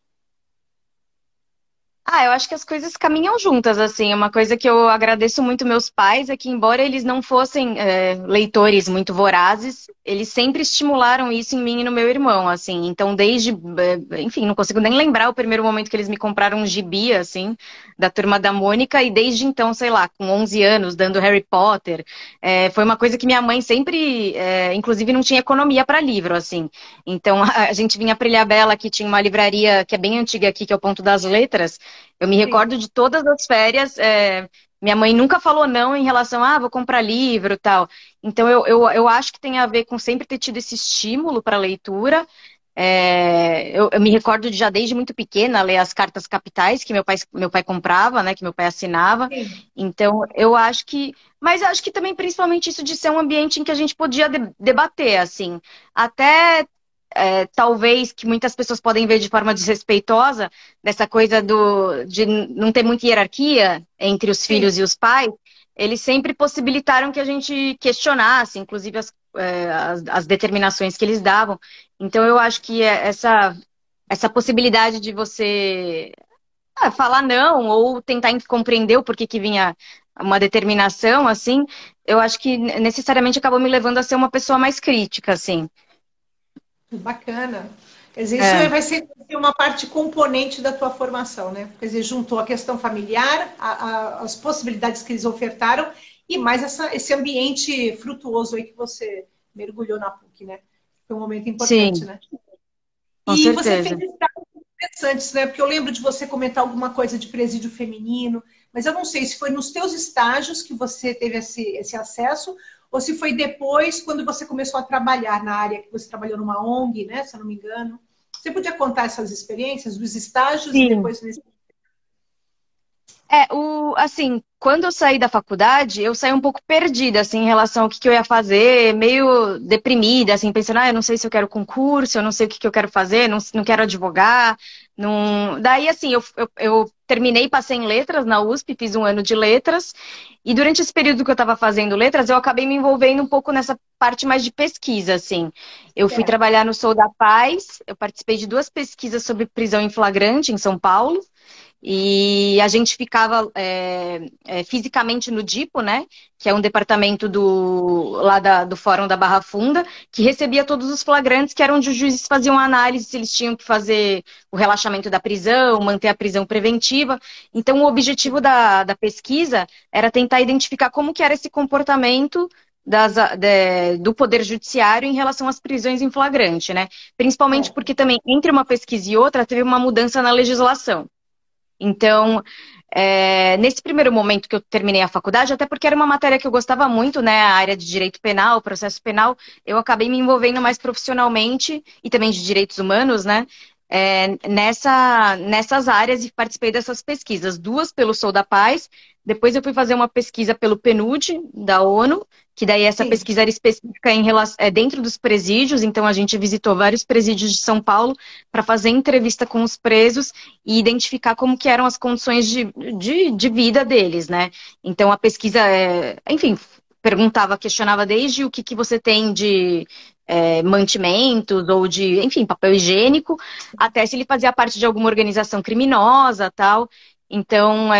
Ah, eu acho que as coisas caminham juntas, assim. Uma coisa que eu agradeço muito meus pais é que, embora eles não fossem leitores muito vorazes, eles sempre estimularam isso em mim e no meu irmão, assim. Então, enfim, não consigo nem lembrar o primeiro momento que eles me compraram um gibi, assim, da Turma da Mônica, e desde então, sei lá, com 11 anos, dando Harry Potter, foi uma coisa que minha mãe sempre, inclusive, não tinha economia para livro, assim. Então, a gente vinha para Ilhabela, que tinha uma livraria que é bem antiga aqui, que é o Ponto das Letras. Eu me Sim. recordo de todas as férias. Minha mãe nunca falou não em relação a vou comprar livro e tal. Então eu acho que tem a ver com sempre ter tido esse estímulo para leitura. Eu me recordo de já desde muito pequena ler as cartas capitais que meu pai comprava, né, que meu pai assinava. Sim. Então eu acho que, mas eu acho que também principalmente isso de ser um ambiente em que a gente podia debater, assim, até talvez que muitas pessoas podem ver de forma desrespeitosa, dessa coisa de não ter muita hierarquia entre os Sim. filhos e os pais, eles sempre possibilitaram que a gente questionasse, inclusive as determinações que eles davam. Então, eu acho que essa possibilidade de você falar não ou tentar compreender o porquê que vinha uma determinação, assim, eu acho que necessariamente acabou me levando a ser uma pessoa mais crítica, assim. Bacana. Quer dizer, isso É, vai ser uma parte componente da tua formação, né? Quer dizer, juntou a questão familiar, as possibilidades que eles ofertaram e mais esse ambiente frutuoso aí que você mergulhou na PUC, né? Foi um momento importante, sim, né? com E você fez certeza. estágios interessantes, né? Porque eu lembro de você comentar alguma coisa de presídio feminino, mas eu não sei se foi nos teus estágios que você teve esse acesso ou se foi depois, quando você começou a trabalhar na área, que você trabalhou numa ONG, né? Se eu não me engano. Você podia contar essas experiências dos estágios e Sim. depois nesse... Assim, quando eu saí da faculdade, eu saí um pouco perdida, assim, em relação ao que eu ia fazer, meio deprimida, assim, pensando, eu não sei se eu quero concurso, eu não sei o que eu quero fazer, não quero advogar, não... Daí, assim, eu terminei, passei em letras na USP, fiz um ano de letras, e durante esse período que eu estava fazendo letras, eu acabei me envolvendo um pouco nessa parte mais de pesquisa, assim. Eu fui Certo. trabalhar no Sou da Paz, eu participei de 2 pesquisas sobre prisão em flagrante em São Paulo, e a gente ficava fisicamente no DIPO, né? Que é um departamento do Fórum da Barra Funda, que recebia todos os flagrantes, que eram onde os juízes faziam análise se eles tinham que fazer o relaxamento da prisão, manter a prisão preventiva. Então, o objetivo da pesquisa era tentar identificar como que era esse comportamento do Poder Judiciário em relação às prisões em flagrante, né? Principalmente Certo. porque também, entre uma pesquisa e outra, teve uma mudança na legislação. Então, nesse primeiro momento que eu terminei a faculdade, até porque era uma matéria que eu gostava muito, né, a área de direito penal, processo penal, eu acabei me envolvendo mais profissionalmente e também de direitos humanos, né, nessas áreas e participei dessas pesquisas, 2 pelo Sou da Paz, depois eu fui fazer uma pesquisa pelo PNUD, da ONU, que daí essa Sim. pesquisa era específica dentro dos presídios, então a gente visitou vários presídios de São Paulo para fazer entrevista com os presos e identificar como que eram as condições de vida deles, né? Então a pesquisa, enfim, perguntava, questionava desde o que você tem de mantimentos ou de, enfim, papel higiênico, até se ele fazia parte de alguma organização criminosa, tal. Então,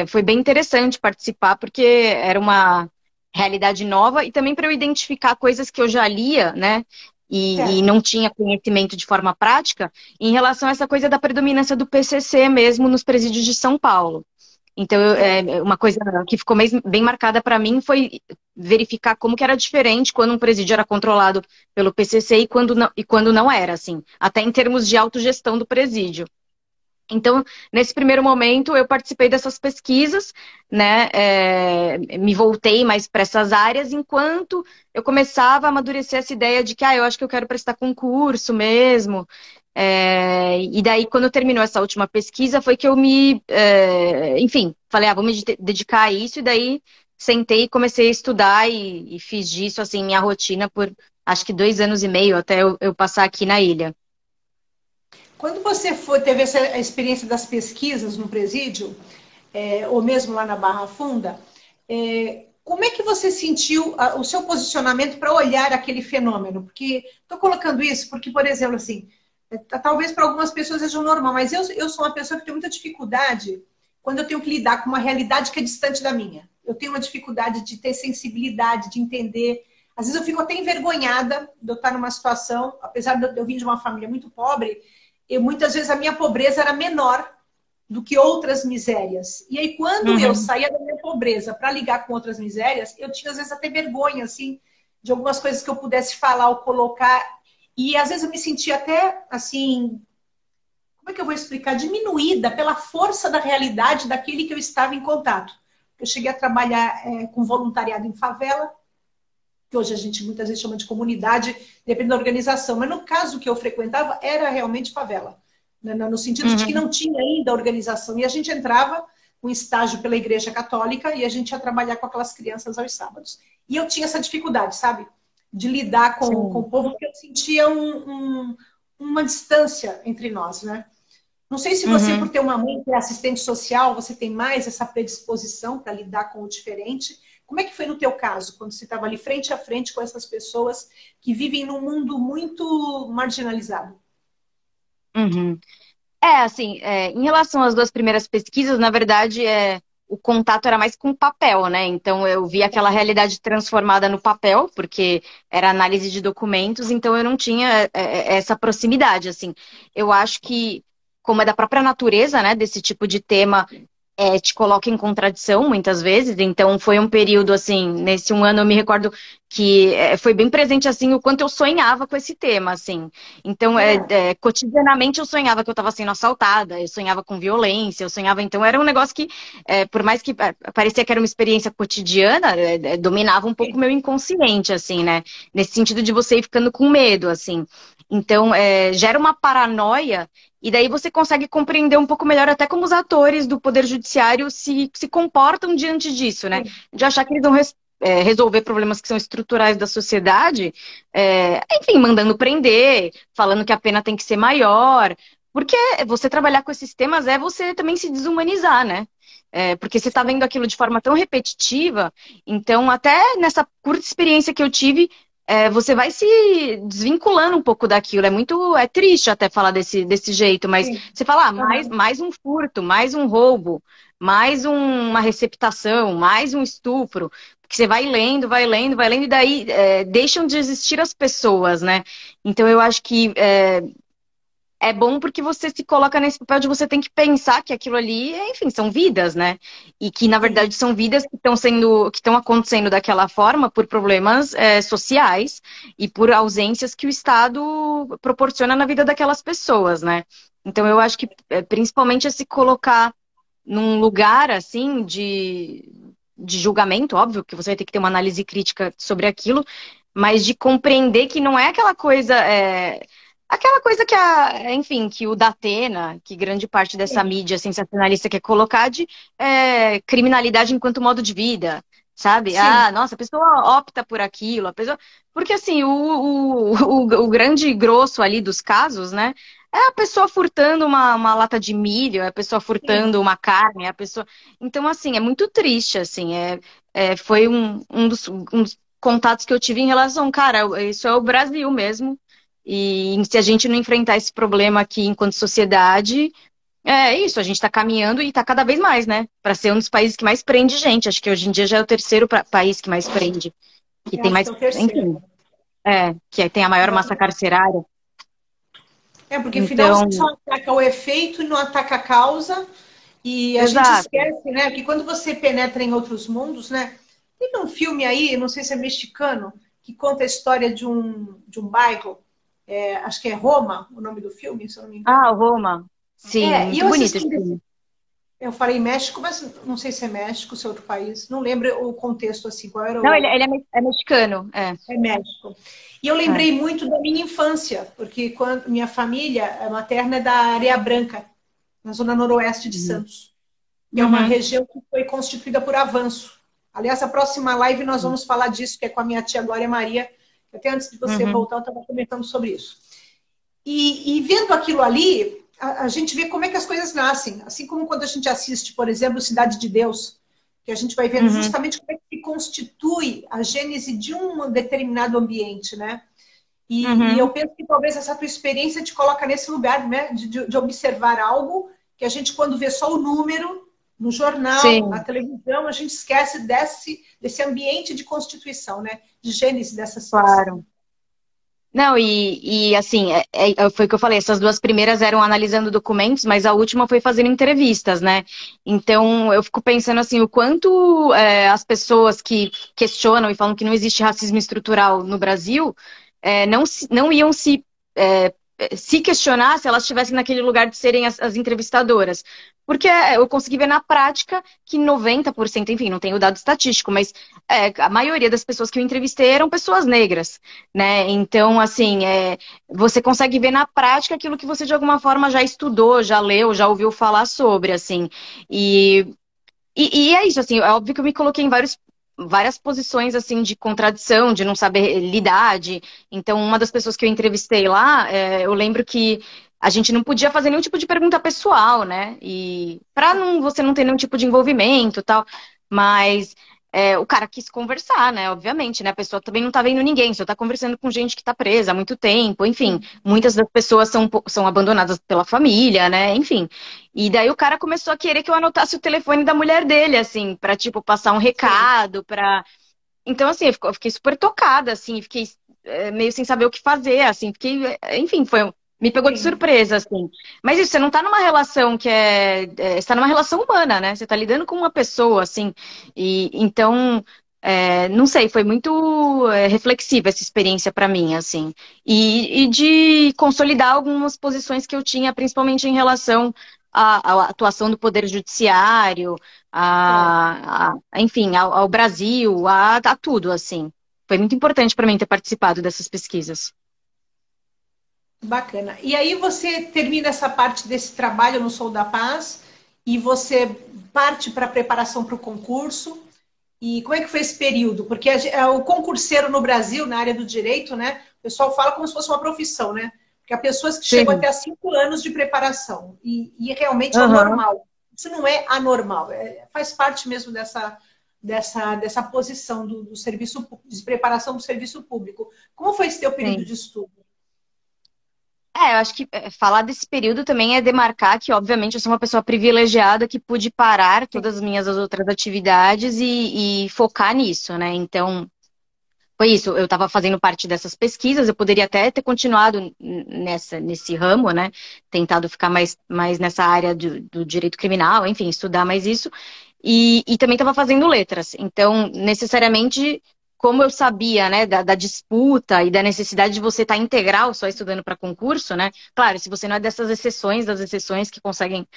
foi bem interessante participar, porque era uma realidade nova e também para eu identificar coisas que eu já lia, né? E Certo. não tinha conhecimento de forma prática, em relação a essa coisa da predominância do PCC mesmo nos presídios de São Paulo. Então, Certo. uma coisa que ficou bem marcada para mim foi verificar como que era diferente quando um presídio era controlado pelo PCC e quando não era, assim, até em termos de autogestão do presídio. Então, nesse primeiro momento, eu participei dessas pesquisas, né? Me voltei mais para essas áreas, enquanto eu começava a amadurecer essa ideia de que, eu acho que eu quero prestar concurso mesmo. E daí, quando terminou essa última pesquisa, foi que eu enfim, falei, vou me dedicar a isso, e daí sentei e comecei a estudar e fiz disso, assim, minha rotina por, acho que 2 anos e meio, até eu passar aqui na ilha. Quando você teve essa experiência das pesquisas no presídio, ou mesmo lá na Barra Funda, como é que você sentiu o seu posicionamento para olhar aquele fenômeno? Porque estou colocando isso porque, por exemplo, assim, talvez para algumas pessoas seja normal, mas eu sou uma pessoa que tem muita dificuldade quando eu tenho que lidar com uma realidade que é distante da minha. Eu tenho uma dificuldade de ter sensibilidade, de entender. Às vezes eu fico até envergonhada de eu estar numa situação, apesar de eu vir de uma família muito pobre, muitas vezes a minha pobreza era menor do que outras misérias. E aí, quando eu Uhum. saía da minha pobreza para ligar com outras misérias, eu tinha, às vezes, até vergonha, assim, de algumas coisas que eu pudesse falar ou colocar. E, às vezes, eu me sentia até, assim, como é que eu vou explicar? Diminuída pela força da realidade daquele que eu estava em contato. Eu cheguei a trabalhar com voluntariado em favela, que hoje a gente muitas vezes chama de comunidade, depende da organização. Mas no caso que eu frequentava, era realmente favela. Né? No sentido de que Uhum. não tinha ainda organização. E a gente entrava com estágio pela Igreja Católica e a gente ia trabalhar com aquelas crianças aos sábados. E eu tinha essa dificuldade, sabe? De lidar com Sim. o povo, porque eu sentia uma distância entre nós, né? Não sei se você, por Uhum. ter uma mãe que é assistente social, você tem mais essa predisposição para lidar com o diferente. Como é que foi no teu caso, quando você estava ali frente a frente com essas pessoas que vivem num mundo muito marginalizado? Uhum. Assim, em relação às duas primeiras pesquisas, na verdade, o contato era mais com o papel, né? Então eu vi aquela realidade transformada no papel, porque era análise de documentos, então eu não tinha essa proximidade, assim. Eu acho que, como é da própria natureza, né, desse tipo de tema, te coloca em contradição muitas vezes, então foi um período assim, nesse um ano eu me recordo que foi bem presente assim o quanto eu sonhava com esse tema, assim. Então, É, cotidianamente eu sonhava que eu estava sendo assaltada, eu sonhava com violência, eu sonhava, então era um negócio que, por mais que parecia que era uma experiência cotidiana, dominava um pouco o meu inconsciente, assim, né? Nesse sentido de você ir ficando com medo, assim. Então, gera uma paranoia. E daí você consegue compreender um pouco melhor até como os atores do Poder Judiciário se comportam diante disso, né? sim. De achar que eles vão resolver problemas que são estruturais da sociedade, enfim, mandando prender, falando que a pena tem que ser maior. Porque você trabalhar com esses temas é você também se desumanizar, né? Porque você está vendo aquilo de forma tão repetitiva, então até nessa curta experiência que eu tive, você vai se desvinculando um pouco daquilo. É triste até falar desse jeito, mas Sim. você fala, Aham. mais um furto, mais um roubo, mais uma receptação, mais um estupro. Porque você vai lendo, vai lendo, vai lendo, e daí deixam de existir as pessoas, né? Então eu acho que é bom porque você se coloca nesse papel de você tem que pensar que aquilo ali, enfim, são vidas, né? E que, na Sim. verdade, são vidas que estão acontecendo daquela forma por problemas sociais e por ausências que o Estado proporciona na vida daquelas pessoas, né? Então, eu acho que principalmente é se colocar num lugar assim de julgamento, óbvio que você vai ter que ter uma análise crítica sobre aquilo, mas de compreender que não é aquela coisa que enfim, que o Datena, que grande parte dessa Sim. mídia sensacionalista quer colocar de criminalidade enquanto modo de vida. Sabe? Sim. Nossa, a pessoa opta por aquilo, a pessoa. Porque assim, o grande grosso ali dos casos, né? É a pessoa furtando uma lata de milho, é a pessoa Sim. furtando uma carne, é a pessoa. Então, assim, é muito triste, assim. foi um dos contatos que eu tive em relação, cara, isso é o Brasil mesmo. E se a gente não enfrentar esse problema aqui enquanto sociedade, é isso, a gente está caminhando e está cada vez mais, né? Para ser um dos países que mais prende gente. Acho que hoje em dia já é o terceiro país que mais prende. Que Eu tem acho mais, que é o terceiro. enfim, que tem a maior massa carcerária. Porque afinal Então, só ataca o efeito e não ataca a causa. E a gente exato. esquece, né? Que quando você penetra em outros mundos, né? Tem um filme aí, não sei se é mexicano, que conta a história de um bairro, acho que é Roma, o nome do filme, se eu não me engano. Ah, Roma. Sim, E muito eu bonito assisti, esse filme. eu falei México, mas não sei se é México, se é outro país. Não lembro o contexto assim, qual era Não, ele, o. ele é mexicano. É México. E eu lembrei muito da minha infância, porque quando minha família materna é da Areia Branca, na zona noroeste de Uhum. Santos, que é uma Uhum. região que foi constituída por avanço. Aliás, a próxima live nós vamos falar disso, que é com a minha tia Glória Maria. Até antes de você Uhum. voltar, eu estava comentando sobre isso. E vendo aquilo ali, a gente vê como é que as coisas nascem. Assim como quando a gente assiste, por exemplo, Cidade de Deus, que a gente vai vendo Uhum. justamente como é que se constitui a gênese de um determinado ambiente, né? E eu Uhum. penso que talvez essa tua experiência te coloca nesse lugar, né? De observar algo que a gente, quando vê só o número, no jornal, na Sim, televisão, a gente esquece desse ambiente de constituição, né? De gênese dessa situação. claro. Não, e assim, foi o que eu falei, essas duas primeiras eram analisando documentos, mas a última foi fazendo entrevistas, né? Então, eu fico pensando assim, o quanto as pessoas que questionam e falam que não existe racismo estrutural no Brasil, não iam é, se questionar se elas estivessem naquele lugar de serem as entrevistadoras. Porque eu consegui ver na prática que 90%, enfim, não tenho dado estatístico, mas a maioria das pessoas que eu entrevistei eram pessoas negras, né? Então, assim, você consegue ver na prática aquilo que você de alguma forma já estudou, já leu, já ouviu falar sobre, assim. E, e é isso, assim, é óbvio que eu me coloquei em várias posições, assim, de contradição, de não saber lidar, Então, uma das pessoas que eu entrevistei lá, eu lembro que a gente não podia fazer nenhum tipo de pergunta pessoal, né? E para você não ter nenhum tipo de envolvimento e tal, mas o cara quis conversar, né? Obviamente, né? A pessoa também não tá vendo ninguém, só tá conversando com gente que tá presa há muito tempo, enfim. Muitas das pessoas são abandonadas pela família, né? Enfim. E daí o cara começou a querer que eu anotasse o telefone da mulher dele, assim, pra, tipo, passar um Sim. recado, pra... Então, assim, eu fiquei super tocada, assim, fiquei meio sem saber o que fazer, assim, fiquei... Enfim, me pegou de Sim. surpresa, assim. Mas isso, você não tá numa relação você tá numa relação humana, né? Você tá lidando com uma pessoa, assim. E então, não sei, foi muito reflexiva essa experiência pra mim, assim. E de consolidar algumas posições que eu tinha, principalmente em relação à atuação do Poder Judiciário, É. enfim, ao Brasil, a tudo, assim. Foi muito importante para mim ter participado dessas pesquisas. Bacana. E aí você termina essa parte desse trabalho no Sou da Paz e você parte para a preparação para o concurso. E como é que foi esse período? Porque o concurseiro no Brasil, na área do direito, né? O pessoal fala como se fosse uma profissão, né? Porque há pessoas que chegam Sim. até 5 anos de preparação. E realmente é o Aham. normal. Isso não é anormal. Faz parte mesmo dessa posição do serviço, de preparação do serviço público. Como foi esse teu período Sim. de estudo? Eu acho que falar desse período também é demarcar que, obviamente, eu sou uma pessoa privilegiada que pude parar todas as minhas outras atividades e focar nisso, né? Então, foi isso. Eu estava fazendo parte dessas pesquisas, eu poderia até ter continuado nesse ramo, né? Tentado ficar mais nessa área do direito criminal, enfim, estudar mais isso. E também estava fazendo letras. Então, necessariamente, como eu sabia, né, da disputa e da necessidade de você estar integral só estudando para concurso, né? Claro, se você não é dessas exceções, das exceções que conseguem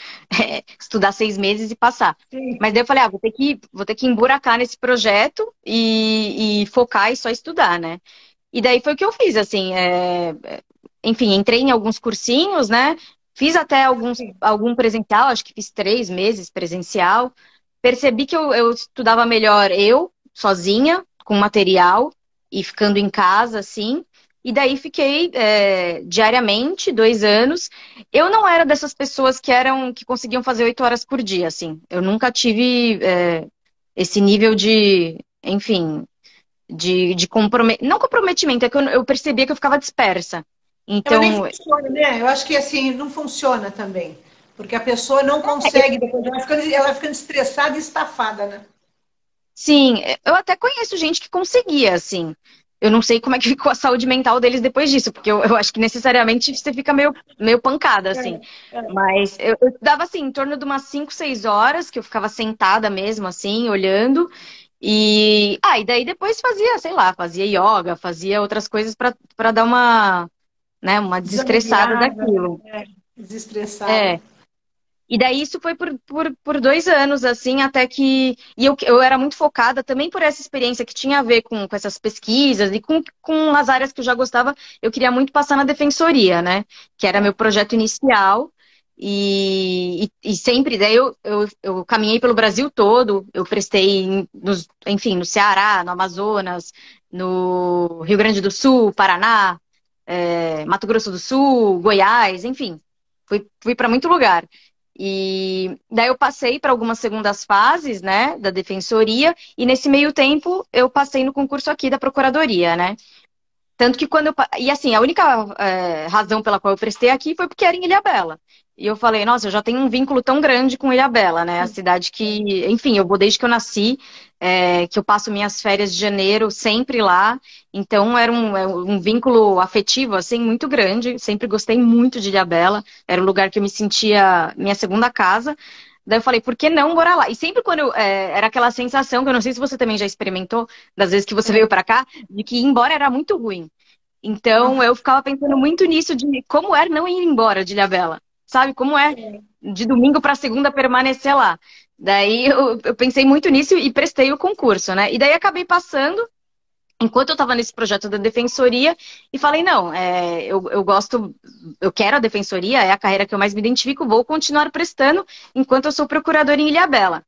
estudar 6 meses e passar. Sim. Mas daí eu falei, vou ter que emburacar nesse projeto e focar e só estudar, né? E daí foi o que eu fiz, assim, enfim, entrei em alguns cursinhos, né? Fiz até algum presencial, acho que fiz 3 meses presencial. Percebi que eu estudava melhor eu, sozinha, com material, e ficando em casa, assim. E daí fiquei diariamente, 2 anos. Eu não era dessas pessoas que conseguiam fazer 8 horas por dia, assim. Eu nunca tive esse nível de, enfim, de comprometimento. Não comprometimento, é que eu percebia que eu ficava dispersa. Ela nem Então, funciona, né? Eu acho que assim, não funciona também. Porque a pessoa não consegue, depois ela vai ficando estressada e estafada, né? sim, eu até conheço gente que conseguia, assim. Eu não sei como é que ficou a saúde mental deles depois disso, porque eu acho que necessariamente você fica meio pancada, assim. É, é. Mas eu dava, assim, em torno de umas 5, 6 horas, que eu ficava sentada mesmo, assim, olhando. E daí depois fazia, sei lá, fazia yoga, fazia outras coisas para dar uma, né, uma desestressada Desanuviada, né? daquilo. É, desestressada. É. E daí isso foi por 2 anos, assim, até que. E eu era muito focada também por essa experiência que tinha a ver com essas pesquisas e com as áreas que eu já gostava, eu queria muito passar na defensoria, né? Que era meu projeto inicial. E sempre, daí eu caminhei pelo Brasil todo, eu prestei, enfim, no Ceará, no Amazonas, no Rio Grande do Sul, Paraná, Mato Grosso do Sul, Goiás, enfim, fui para muito lugar. E daí eu passei para algumas segundas fases, né, da defensoria, e nesse meio tempo eu passei no concurso aqui da procuradoria, né? Tanto que quando eu. E assim, a única razão pela qual eu prestei aqui foi porque era em Ilhabela. E eu falei, nossa, eu já tenho um vínculo tão grande com Ilhabela, né? A cidade que, enfim, eu vou desde que eu nasci, que eu passo minhas férias de janeiro sempre lá. Então era um vínculo afetivo, assim, muito grande. Sempre gostei muito de Ilhabela. Era um lugar que eu me sentia minha segunda casa. Daí eu falei, por que não morar lá? E sempre quando era aquela sensação, que eu não sei se você também já experimentou, das vezes que você veio para cá, de que ir embora era muito ruim. Então, eu ficava pensando muito nisso de como é não ir embora de Ilhabela, sabe? Como é de domingo para segunda permanecer lá. Daí eu pensei muito nisso e prestei o concurso, né? E daí acabei passando, enquanto eu estava nesse projeto da defensoria, e falei, não, eu gosto, eu quero a defensoria, é a carreira que eu mais me identifico, vou continuar prestando enquanto eu sou procuradora em Ilhabela.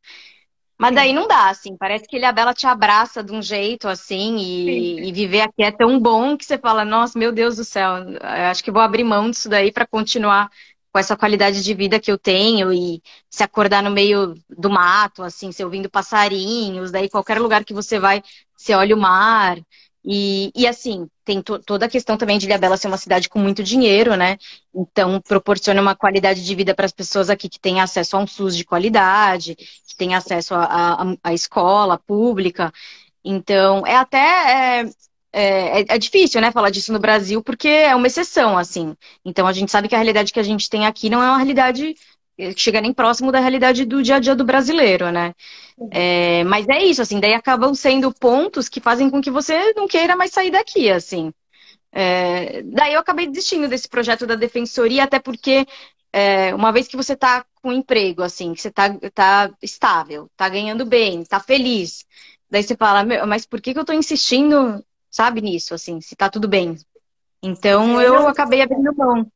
Mas daí Sim, não dá, assim. Parece que Ilhabela te abraça de um jeito, assim, sim. e viver aqui é tão bom que você fala, nossa, meu Deus do céu, eu acho que vou abrir mão disso daí para continuar com essa qualidade de vida que eu tenho e se acordar no meio do mato, assim, se ouvindo passarinhos, daí qualquer lugar que você vai, você olha o mar. E assim, tem toda a questão também de Ilhabela ser uma cidade com muito dinheiro, né? Então, proporciona uma qualidade de vida para as pessoas aqui que têm acesso a um SUS de qualidade, que têm acesso à escola pública. Então, é difícil, né, falar disso no Brasil, porque é uma exceção, assim. Então, a gente sabe que a realidade que a gente tem aqui não é uma realidade que chega nem próximo da realidade do dia a dia do brasileiro, né? Mas é isso, assim, daí acabam sendo pontos que fazem com que você não queira mais sair daqui, assim. Daí eu acabei desistindo desse projeto da defensoria, até porque uma vez que você está com emprego, assim, que você tá estável, tá ganhando bem, tá feliz, daí você fala, "Meu, mas por que que eu tô insistindo, sabe, nisso, assim, se tá tudo bem?" Então eu Não, acabei abrindo mão.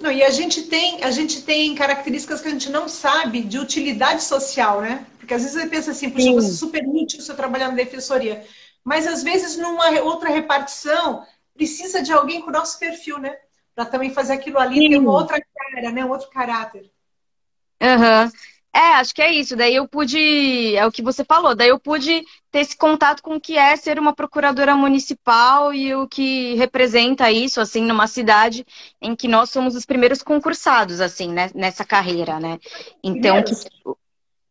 não, e a gente tem características que a gente não sabe de utilidade social, né? Porque às vezes você pensa assim, puxa, eu vou ser Sim, super útil se eu trabalhar na defensoria. Mas às vezes numa outra repartição precisa de alguém com o nosso perfil, né? Para também fazer aquilo ali ter uma sim. outra cara, né? Um outro caráter. Aham. Acho que é isso. Daí eu pude, é o que você falou, daí eu pude ter esse contato com o que é ser uma procuradora municipal e o que representa isso, assim, numa cidade em que nós somos os primeiros concursados, assim, né, nessa carreira, né? Então, que Primeiros?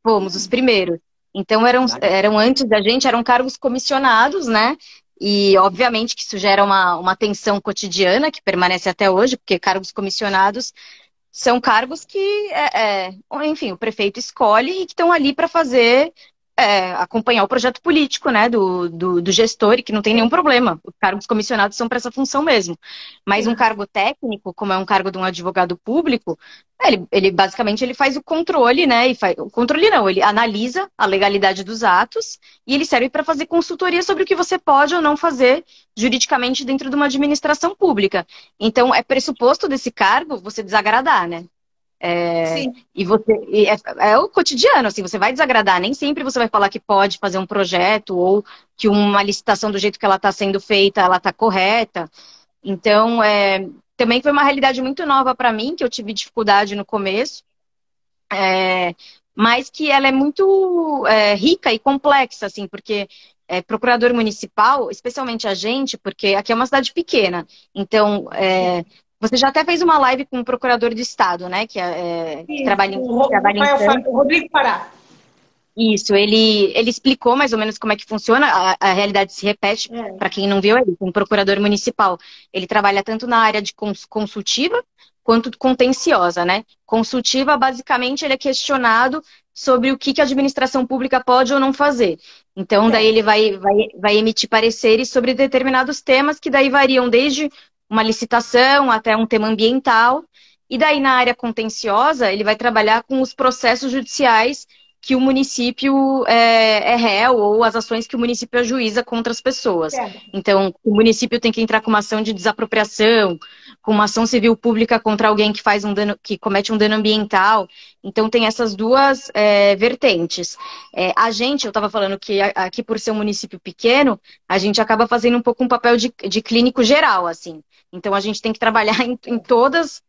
fomos os primeiros. Então, eram antes da gente, eram cargos comissionados, né? E, obviamente, que isso gera uma tensão cotidiana que permanece até hoje, porque cargos comissionados são cargos que, enfim, o prefeito escolhe e que estão ali para fazer, acompanhar o projeto político, né, do gestor e que não tem nenhum problema. Os cargos comissionados são para essa função mesmo. Mas um cargo técnico, como é um cargo de um advogado público, ele basicamente ele faz o controle, né, o controle não, ele analisa a legalidade dos atos e ele serve para fazer consultoria sobre o que você pode ou não fazer juridicamente dentro de uma administração pública. Então, é pressuposto desse cargo você desagradar, né? Sim. É o cotidiano, assim, você vai desagradar. Nem sempre você vai falar que pode fazer um projeto ou que uma licitação do jeito que ela está sendo feita, ela está correta. Então, também foi uma realidade muito nova para mim, que eu tive dificuldade no começo. mas que ela é muito rica e complexa, assim, porque procurador municipal, especialmente a gente, porque aqui é uma cidade pequena, então você já até fez uma live com um procurador de estado, né, que trabalha trabalha em Santos. O Rodrigo Pará. Isso, ele explicou mais ou menos como é que funciona, a realidade se repete, para quem não viu, ele é um procurador municipal. Ele trabalha tanto na área de consultiva quanto contenciosa, né? Consultiva, basicamente, ele é questionado sobre o que a administração pública pode ou não fazer. Então, daí ele vai emitir pareceres sobre determinados temas que daí variam desde uma licitação até um tema ambiental. E daí, na área contenciosa, ele vai trabalhar com os processos judiciais que o município é réu ou as ações que o município ajuiza contra as pessoas. Então, o município tem que entrar com uma ação de desapropriação, com uma ação civil pública contra alguém que faz um dano, que comete um dano ambiental. Então, tem essas duas vertentes. A gente, eu estava falando que aqui, por ser um município pequeno, a gente acaba fazendo um pouco um papel de clínico geral, assim. Então, a gente tem que trabalhar em todos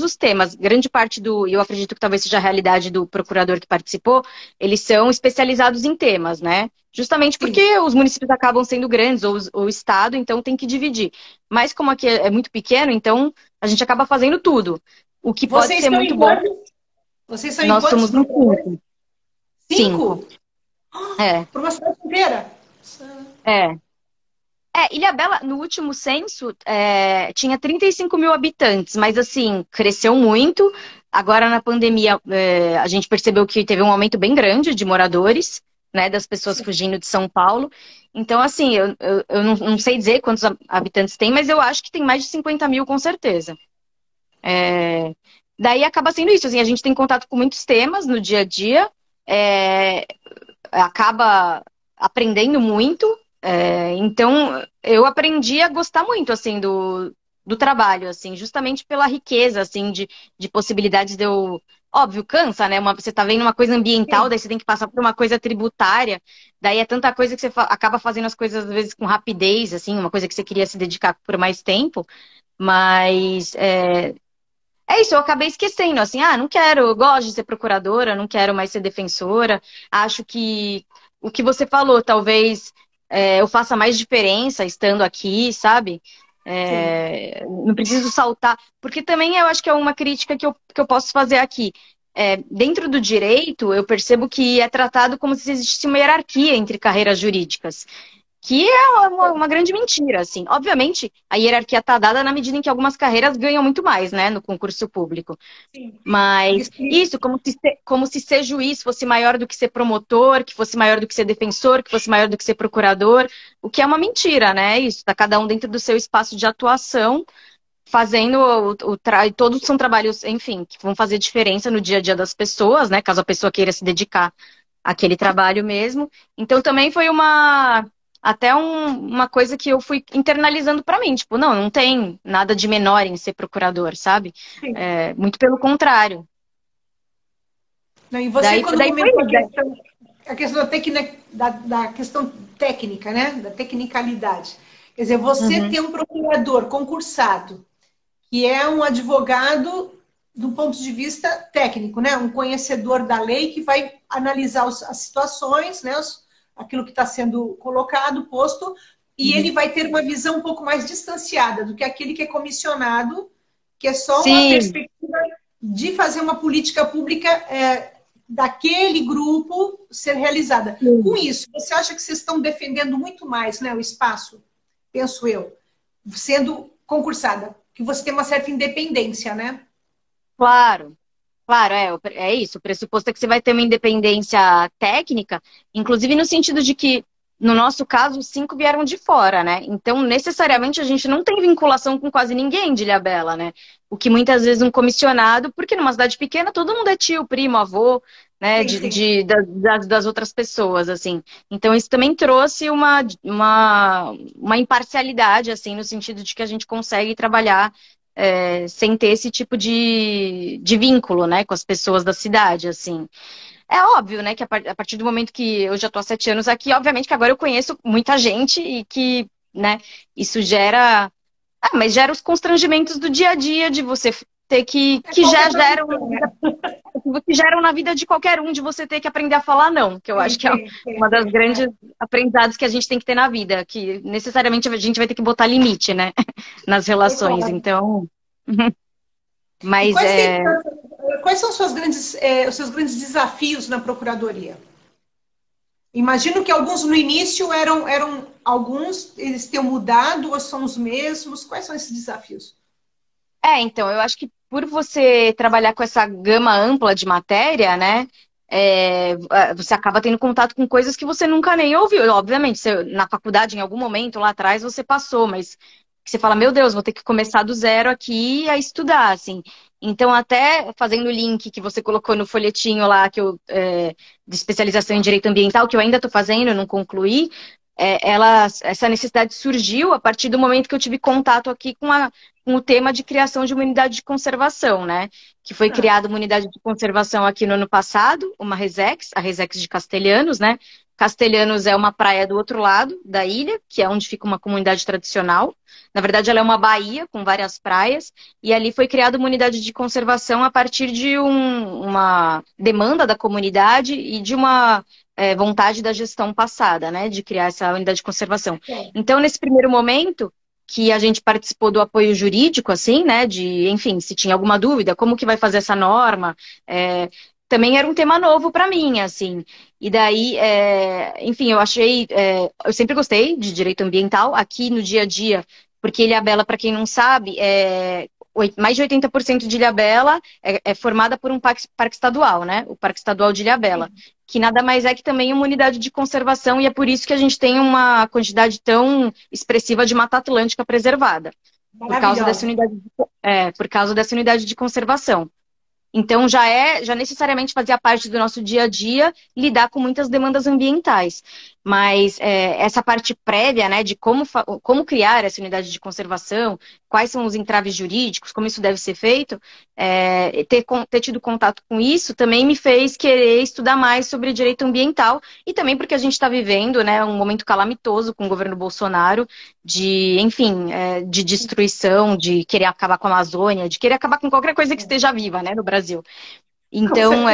os temas. Grande parte e eu acredito que talvez seja a realidade do procurador que participou, eles são especializados em temas, né? Justamente porque os municípios acabam sendo grandes, ou o estado, então tem que dividir. Mas como aqui é muito pequeno, então a gente acaba fazendo tudo. O que pode ser muito bom. Vocês são Nós somos no 5. 5? É. Por uma cidade inteira? Ilhabela, no último censo, tinha 35 mil habitantes, mas assim, cresceu muito. Agora, na pandemia, a gente percebeu que teve um aumento bem grande de moradores, né, das pessoas fugindo de São Paulo. Então, assim, eu não sei dizer quantos habitantes tem, mas eu acho que tem mais de 50 mil, com certeza. Daí acaba sendo isso, assim, a gente tem contato com muitos temas no dia a dia, acaba aprendendo muito. Então, eu aprendi a gostar muito, assim, do trabalho, assim, justamente pela riqueza, assim, de possibilidades de eu... Óbvio, cansa, né? Você tá vendo uma coisa ambiental, daí você tem que passar por uma coisa tributária, daí é tanta coisa que você acaba fazendo as coisas, às vezes, com rapidez, assim, uma coisa que você queria se dedicar por mais tempo, mas... É isso, eu acabei esquecendo, assim, não quero, eu gosto de ser procuradora, não quero mais ser defensora, acho que o que você falou, talvez... eu faça mais diferença estando aqui, sabe? Não preciso saltar. Porque também eu acho que é uma crítica que eu posso fazer aqui. Dentro do direito, eu percebo que é tratado como se existisse uma hierarquia entre carreiras jurídicas. Que é uma grande mentira, assim. Obviamente, a hierarquia está dada na medida em que algumas carreiras ganham muito mais, né, no concurso público. Mas isso, como se ser juiz fosse maior do que ser promotor, que fosse maior do que ser defensor, que fosse maior do que ser procurador, o que é uma mentira, né? Isso, tá cada um dentro do seu espaço de atuação, fazendo todos são trabalhos, enfim, que vão fazer diferença no dia a dia das pessoas, né? Caso a pessoa queira se dedicar àquele trabalho mesmo. Então também foi até uma coisa que eu fui internalizando pra mim, tipo, não tem nada de menor em ser procurador, sabe? Muito pelo contrário. Não, e você, quando comentou a questão da questão técnica, né? Da tecnicalidade. Quer dizer, você tem um procurador concursado, que é um advogado do ponto de vista técnico, né? Um conhecedor da lei que vai analisar as situações, né? Aquilo que está sendo colocado, posto, e ele vai ter uma visão um pouco mais distanciada do que aquele que é comissionado, que é só uma perspectiva de fazer uma política pública daquele grupo ser realizada. Com isso, você acha que vocês estão defendendo muito mais, né, o espaço, penso eu, sendo concursada, que você tem uma certa independência, né? Claro. Claro, é isso. O pressuposto é que você vai ter uma independência técnica, inclusive no sentido de que, no nosso caso, os 5 vieram de fora, né? Então, necessariamente, a gente não tem vinculação com quase ninguém de Ilhabela, né? O que muitas vezes um comissionado, porque numa cidade pequena todo mundo é tio, primo, avô, né? Das outras pessoas, assim. Então, isso também trouxe uma imparcialidade, assim, no sentido de que a gente consegue trabalhar sem ter esse tipo de vínculo, né, com as pessoas da cidade, assim. É óbvio, né, que a partir do momento que eu já estou há 7 anos aqui, obviamente que agora eu conheço muita gente e que, né, isso gera... mas gera os constrangimentos do dia a dia de você ter que já geram... negativos que geram na vida de qualquer um de você ter que aprender a falar não, que eu acho que é uma das grandes aprendizados que a gente tem que ter na vida, que necessariamente a gente vai ter que botar limite, né, nas relações. Então, E mas quais são os seus grandes desafios na procuradoria? Imagino que alguns no início eram alguns, eles tenham mudado ou são os mesmos? Quais são esses desafios? Então, eu acho que por você trabalhar com essa gama ampla de matéria, né, você acaba tendo contato com coisas que você nunca nem ouviu. Obviamente, na faculdade, em algum momento lá atrás, você passou, mas você fala, meu Deus, vou ter que começar do zero aqui a estudar, assim. Então, até fazendo o link que você colocou no folhetinho lá, de especialização em direito ambiental, que eu ainda estou fazendo, eu não concluí, essa necessidade surgiu a partir do momento que eu tive contato aqui com o tema de criação de uma unidade de conservação, né? Que foi criada uma unidade de conservação aqui no ano passado, uma Resex, a Resex de Castelhanos, né? Castelhanos é uma praia do outro lado da ilha, que é onde fica uma comunidade tradicional. Na verdade, ela é uma baía com várias praias, e ali foi criada uma unidade de conservação a partir de uma demanda da comunidade e de uma vontade da gestão passada, né? De criar essa unidade de conservação. Então, nesse primeiro momento, que a gente participou do apoio jurídico, assim, né, enfim, se tinha alguma dúvida, como que vai fazer essa norma, também era um tema novo para mim, assim, e daí, enfim, eu sempre gostei de direito ambiental, aqui no dia a dia, porque Ilhabela, para quem não sabe, mais de 80% de Ilhabela é formada por um parque estadual, né, o Parque Estadual de Ilhabela, que nada mais é que também uma unidade de conservação, e é por isso que a gente tem uma quantidade tão expressiva de Mata Atlântica preservada, por causa dessa unidade de conservação. Então, já necessariamente fazia parte do nosso dia a dia lidar com muitas demandas ambientais. Mas essa parte prévia, né, de como criar essa unidade de conservação, quais são os entraves jurídicos, como isso deve ser feito, ter tido contato com isso também me fez querer estudar mais sobre direito ambiental e também porque a gente está vivendo, né, um momento calamitoso com o governo Bolsonaro enfim, de destruição, de querer acabar com a Amazônia, de querer acabar com qualquer coisa que esteja viva, né, no Brasil. Então,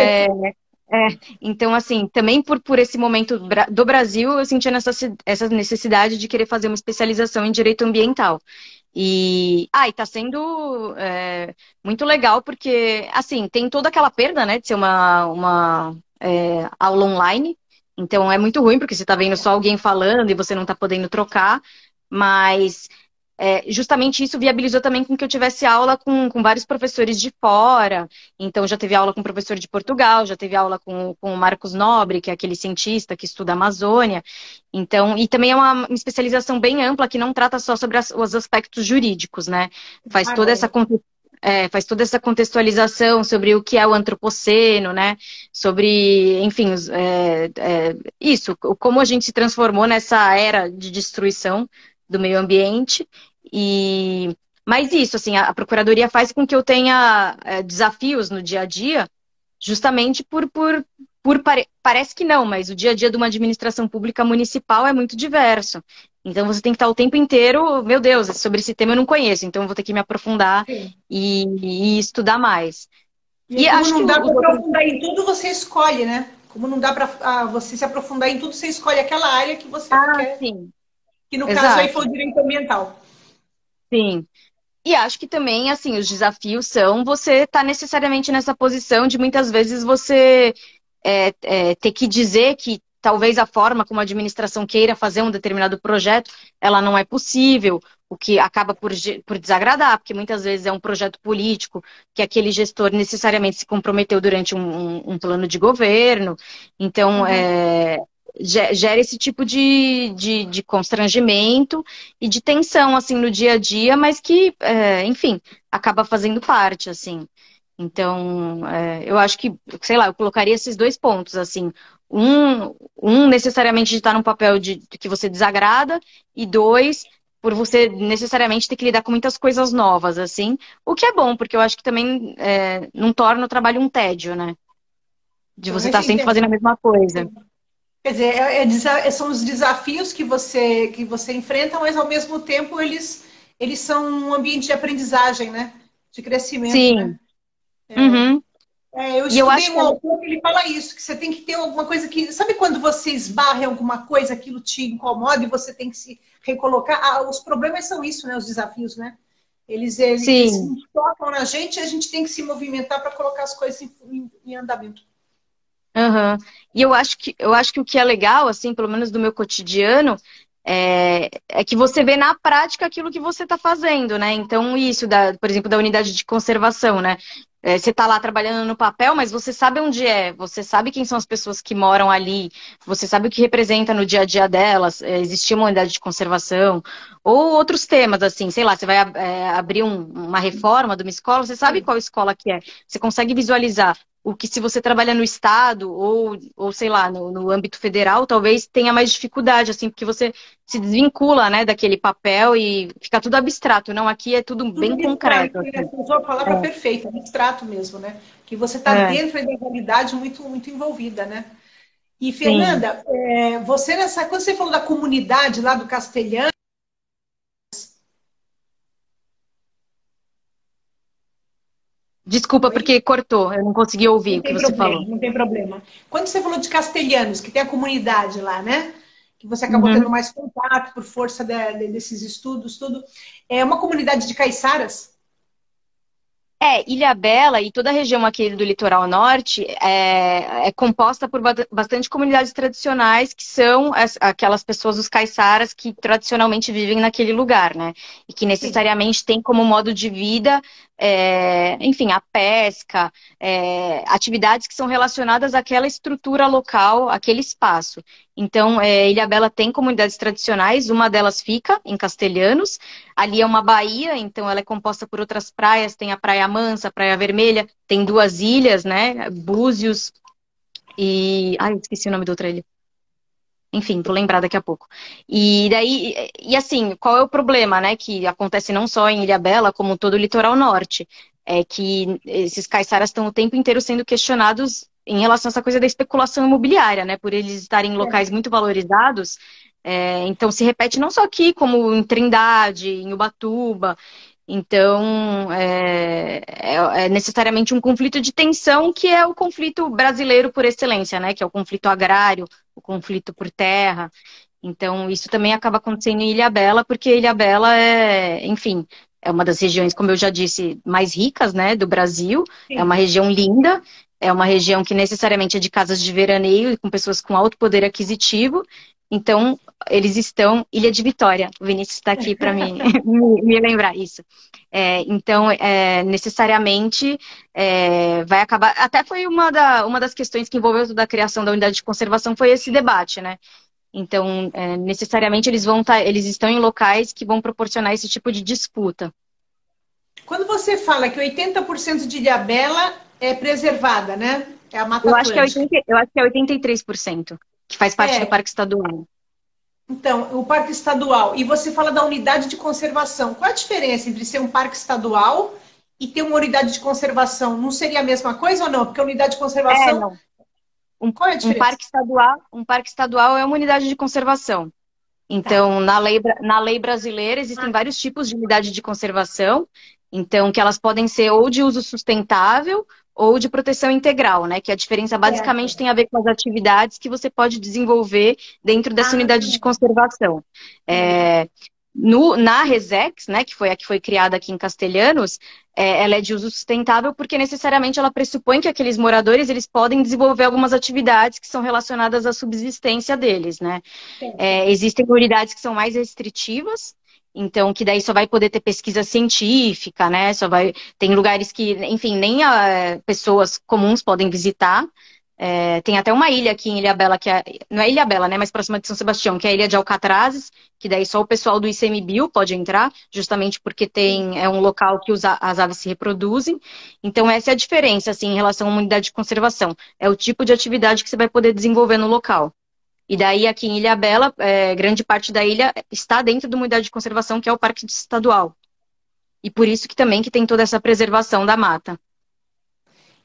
então, assim, também por esse momento do Brasil, eu sentia essa necessidade de querer fazer uma especialização em direito ambiental. E tá sendo muito legal, porque, assim, tem toda aquela perda, né, de ser uma aula online. Então, é muito ruim, porque você está vendo só alguém falando e você não está podendo trocar. Mas justamente isso viabilizou também com que eu tivesse aula com vários professores de fora. Então, já teve aula com um professor de Portugal, já teve aula com o Marcos Nobre, que é aquele cientista que estuda a Amazônia. Então, e também é uma especialização bem ampla, que não trata só sobre os aspectos jurídicos, né? Faz toda essa contextualização sobre o que é o antropoceno, né? Sobre, enfim, isso, como a gente se transformou nessa era de destruição do meio ambiente. Mas isso, assim, a Procuradoria faz com que eu tenha desafios no dia a dia, justamente parece que não, mas o dia a dia de uma administração pública municipal é muito diverso. Então você tem que estar o tempo inteiro, meu Deus, sobre esse tema eu não conheço, então eu vou ter que me aprofundar e estudar mais. E como não dá para aprofundar em tudo, você escolhe, né? Como não dá para você se aprofundar em tudo, você escolhe aquela área que você quer. Sim. Que no caso aí foi o direito ambiental. Sim. E acho que também, assim, os desafios são você estar necessariamente nessa posição de muitas vezes você ter que dizer que talvez a forma como a administração queira fazer um determinado projeto, ela não é possível, o que acaba por desagradar, porque muitas vezes é um projeto político que aquele gestor necessariamente se comprometeu durante um plano de governo. Então, gera esse tipo de constrangimento e de tensão, assim, no dia a dia, mas que, enfim, acaba fazendo parte, assim. Então, eu acho que, sei lá, eu colocaria esses dois pontos, assim. Um necessariamente de estar num papel de que você desagrada, e dois, por você necessariamente ter que lidar com muitas coisas novas, assim. O que é bom, porque eu acho que também não torna o trabalho um tédio, né? De você estar sempre fazendo a mesma coisa. Quer dizer, são os desafios que você enfrenta, mas ao mesmo tempo eles são um ambiente de aprendizagem, né? De crescimento. Sim. Né? Eu E eu estudei acho um autor que ele fala isso, que você tem que ter alguma coisa que... Sabe quando você esbarra em alguma coisa, aquilo te incomoda e você tem que se recolocar? Os problemas são isso, né? Os desafios, né? Eles sim. tocam na gente e a gente tem que se movimentar para colocar as coisas em andamento. Aham. E eu acho que o que é legal, assim, pelo menos do meu cotidiano, é que você vê na prática aquilo que você está fazendo, né? Então, isso, por exemplo, da unidade de conservação, né? Você está lá trabalhando no papel, mas você sabe onde é, você sabe quem são as pessoas que moram ali, você sabe o que representa no dia a dia delas, existir uma unidade de conservação, ou outros temas, assim, sei lá, você vai abrir uma reforma de uma escola, você sabe qual escola que é, você consegue visualizar. O que se você trabalha no estado ou sei lá, no âmbito federal, talvez tenha mais dificuldade, assim, porque você se desvincula, né, daquele papel e fica tudo abstrato. Não, aqui é tudo Tudo bem concreto, abstrato, assim. você usou a palavra perfeita, abstrato mesmo, né? Que você está É, dentro da realidade muito, muito envolvida, né? E, sim. Fernanda, quando você falou da comunidade lá do Castelhano, Desculpa oi? porque cortou, eu não consegui ouvir Não o que tem você problema, falou. não tem problema. Quando você falou de castelhanos, que tem a comunidade lá, né? Que você acabou tendo Uhum. mais contato por força desses estudos, tudo. É uma comunidade de caiçaras? Ilhabela e toda a região aqui do litoral norte é composta por bastante comunidades tradicionais, que são aquelas pessoas, os caiçaras, que tradicionalmente vivem naquele lugar, né? E que Sim. necessariamente têm como modo de vida, enfim, a pesca, atividades que são relacionadas àquela estrutura local, àquele espaço. Então, Ilhabela tem comunidades tradicionais, uma delas fica em Castelhanos. Ali é uma baía, então ela é composta por outras praias, tem a Praia Mansa, a Praia Vermelha, tem duas ilhas, né? Búzios e... Ai, esqueci o nome da outra ilha. Enfim, vou lembrar daqui a pouco. E daí, e assim, qual é o problema, né? Que acontece não só em Ilhabela, como todo o litoral norte. É que esses caiçaras estão o tempo inteiro sendo questionados em relação a essa coisa da especulação imobiliária, né? Por eles estarem em locais muito valorizados. Então se repete não só aqui, como em Trindade, em Ubatuba. Então, é necessariamente um conflito de tensão que é o conflito brasileiro por excelência, né? Que é o conflito agrário, o conflito por terra. Então, isso também acaba acontecendo em Ilhabela, porque Ilhabela enfim, é uma das regiões, como eu já disse, mais ricas, né, do Brasil. É uma Sim. região linda, é uma região que necessariamente é de casas de veraneio e com pessoas com alto poder aquisitivo. Então, eles estão... Ilha de Vitória, o Vinícius está aqui para me lembrar isso. Então, necessariamente, vai acabar... Até foi uma das questões que envolveu toda a criação da unidade de conservação, foi esse debate, né? Então, necessariamente, eles estão em locais que vão proporcionar esse tipo de disputa. Quando você fala que 80% de Ilhabela é preservada, né? É a Mata Eu acho que é Atlântica. 80, eu acho que é 83% que faz parte do É, Parque Estadual. então, o Parque Estadual. E você fala da unidade de conservação. Qual a diferença entre ser um parque estadual e ter uma unidade de conservação? Não seria a mesma coisa ou não? Porque a unidade de conservação, Não. Um, qual é a um diferença? parque estadual é uma unidade de conservação. Tá. Então, na lei brasileira, existem vários tipos de unidade de conservação, então, que elas podem ser ou de uso sustentável ou de proteção integral, né? Que a diferença basicamente Certo. tem a ver com as atividades que você pode desenvolver dentro dessa Ah, unidade de conservação. legal. É, na Resex, né, que foi a que foi criada aqui em Castelhanos, ela é de uso sustentável porque necessariamente ela pressupõe que aqueles moradores eles podem desenvolver algumas atividades que são relacionadas à subsistência deles, né? Certo. Existem unidades que são mais restritivas, então que daí só vai poder ter pesquisa científica, né? Tem lugares que, enfim, nem pessoas comuns podem visitar. Tem até uma ilha aqui em Ilhabela, não é Ilhabela, né? Mas próxima de São Sebastião, que é a Ilha de Alcatrazes, que daí só o pessoal do ICMBio pode entrar, justamente porque é um local que as aves se reproduzem. Então, essa é a diferença, assim, em relação à unidade de conservação. É o tipo de atividade que você vai poder desenvolver no local. E daí, aqui em Ilhabela, grande parte da ilha está dentro de uma unidade de conservação, que é o Parque Estadual. E por isso que também que tem toda essa preservação da mata.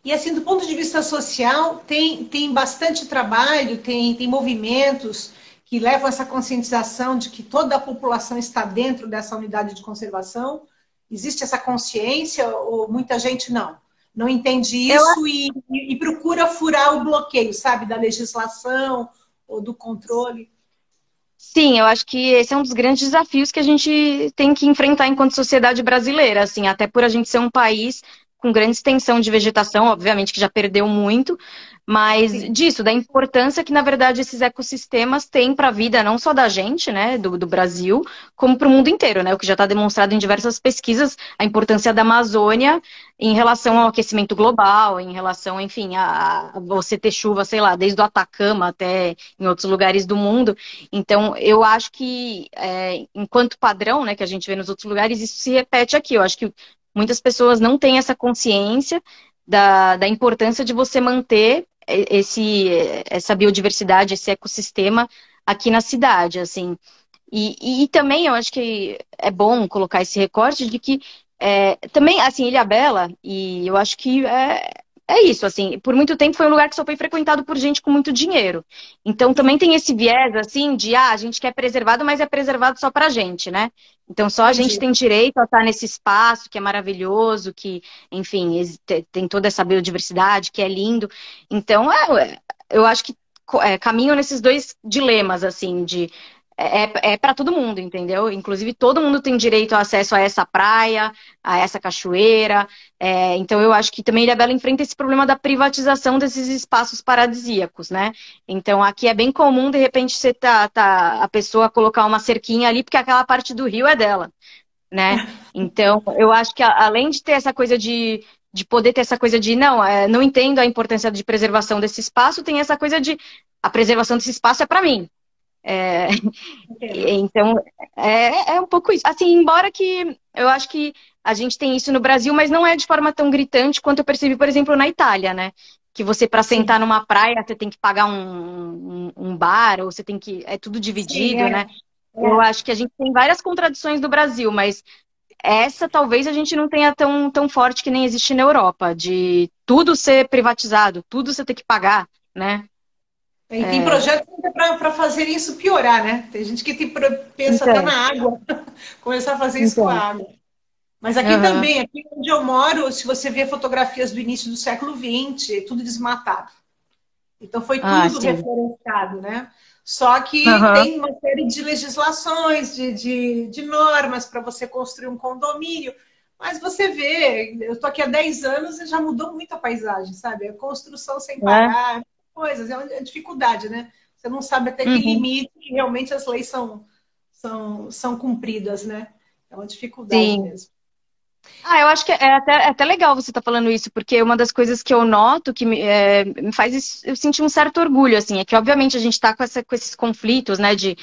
E assim, do ponto de vista social, tem bastante trabalho, tem movimentos que levam essa conscientização de que toda a população está dentro dessa unidade de conservação. Existe essa consciência ou muita gente não? não entende Eu, isso e procura furar o bloqueio, sabe, da legislação ou do controle. sim, eu acho que esse é um dos grandes desafios que a gente tem que enfrentar enquanto sociedade brasileira, assim, até por a gente ser um país com grande extensão de vegetação, obviamente que já perdeu muito, mas Sim. disso, da importância que, na verdade, esses ecossistemas têm para a vida, não só da gente, né, do Brasil, como para o mundo inteiro, né, o que já está demonstrado em diversas pesquisas, a importância da Amazônia em relação ao aquecimento global, em relação, enfim, a você ter chuva, sei lá, desde o Atacama até em outros lugares do mundo. Então, eu acho que, enquanto padrão, né, que a gente vê nos outros lugares, isso se repete aqui. Eu acho que muitas pessoas não têm essa consciência da importância de você manter essa biodiversidade, esse ecossistema aqui na cidade, assim. E também eu acho que é bom colocar esse recorte de que também, assim, Ilhabela, e eu acho que é isso, assim, por muito tempo foi um lugar que só foi frequentado por gente com muito dinheiro. Então também tem esse viés, assim, de, a gente quer preservado, mas é preservado só pra gente, né? Então só a gente Entendi. tem direito a estar nesse espaço que é maravilhoso, que, enfim, tem toda essa biodiversidade, que é lindo. Então, eu acho que caminham nesses dois dilemas, assim, de para todo mundo, entendeu? Inclusive, todo mundo tem direito ao acesso a essa praia, a essa cachoeira. Então, eu acho que também Ilhabela enfrenta esse problema da privatização desses espaços paradisíacos, né? Então, aqui é bem comum, de repente, você a pessoa colocar uma cerquinha ali, porque aquela parte do rio é dela, né? Então, eu acho que além de ter essa coisa de poder ter essa coisa de, não, não entendo a importância de preservação desse espaço, tem essa coisa de a preservação desse espaço é para mim. É, Entendo. então, é um pouco isso. Assim, embora que eu acho que a gente tem isso no Brasil, mas não é de forma tão gritante quanto eu percebi, por exemplo, na Itália, né? Que você, para sentar Sim, numa praia, você tem que pagar um bar, ou você tem que. É tudo sim, dividido, né? Eu é. acho que a gente tem várias contradições do Brasil, mas essa talvez a gente não tenha tão forte que nem existe na Europa, de tudo ser privatizado, tudo você ter que pagar, né? E tem projetos para fazer isso piorar, né? Tem gente que pensa até Então, na água, começar a fazer isso com a então. água. Mas aqui Aham. também, aqui onde eu moro, se você vê fotografias do início do século XX, é tudo desmatado. Então foi Ah, tudo sim. reflorestado, né? Só que Aham. tem uma série de legislações, de normas para você construir um condomínio. Mas você vê, eu estou aqui há 10 anos e já mudou muito a paisagem, sabe? A construção sem É. parar, coisas, é uma dificuldade, né? Você não sabe até que Uhum. limite realmente as leis são cumpridas, né? É uma dificuldade Sim. mesmo. Ah, eu acho que é até legal você estar falando isso, porque uma das coisas que eu noto que me faz eu sentir um certo orgulho, assim, é que obviamente a gente está com esses conflitos, né, de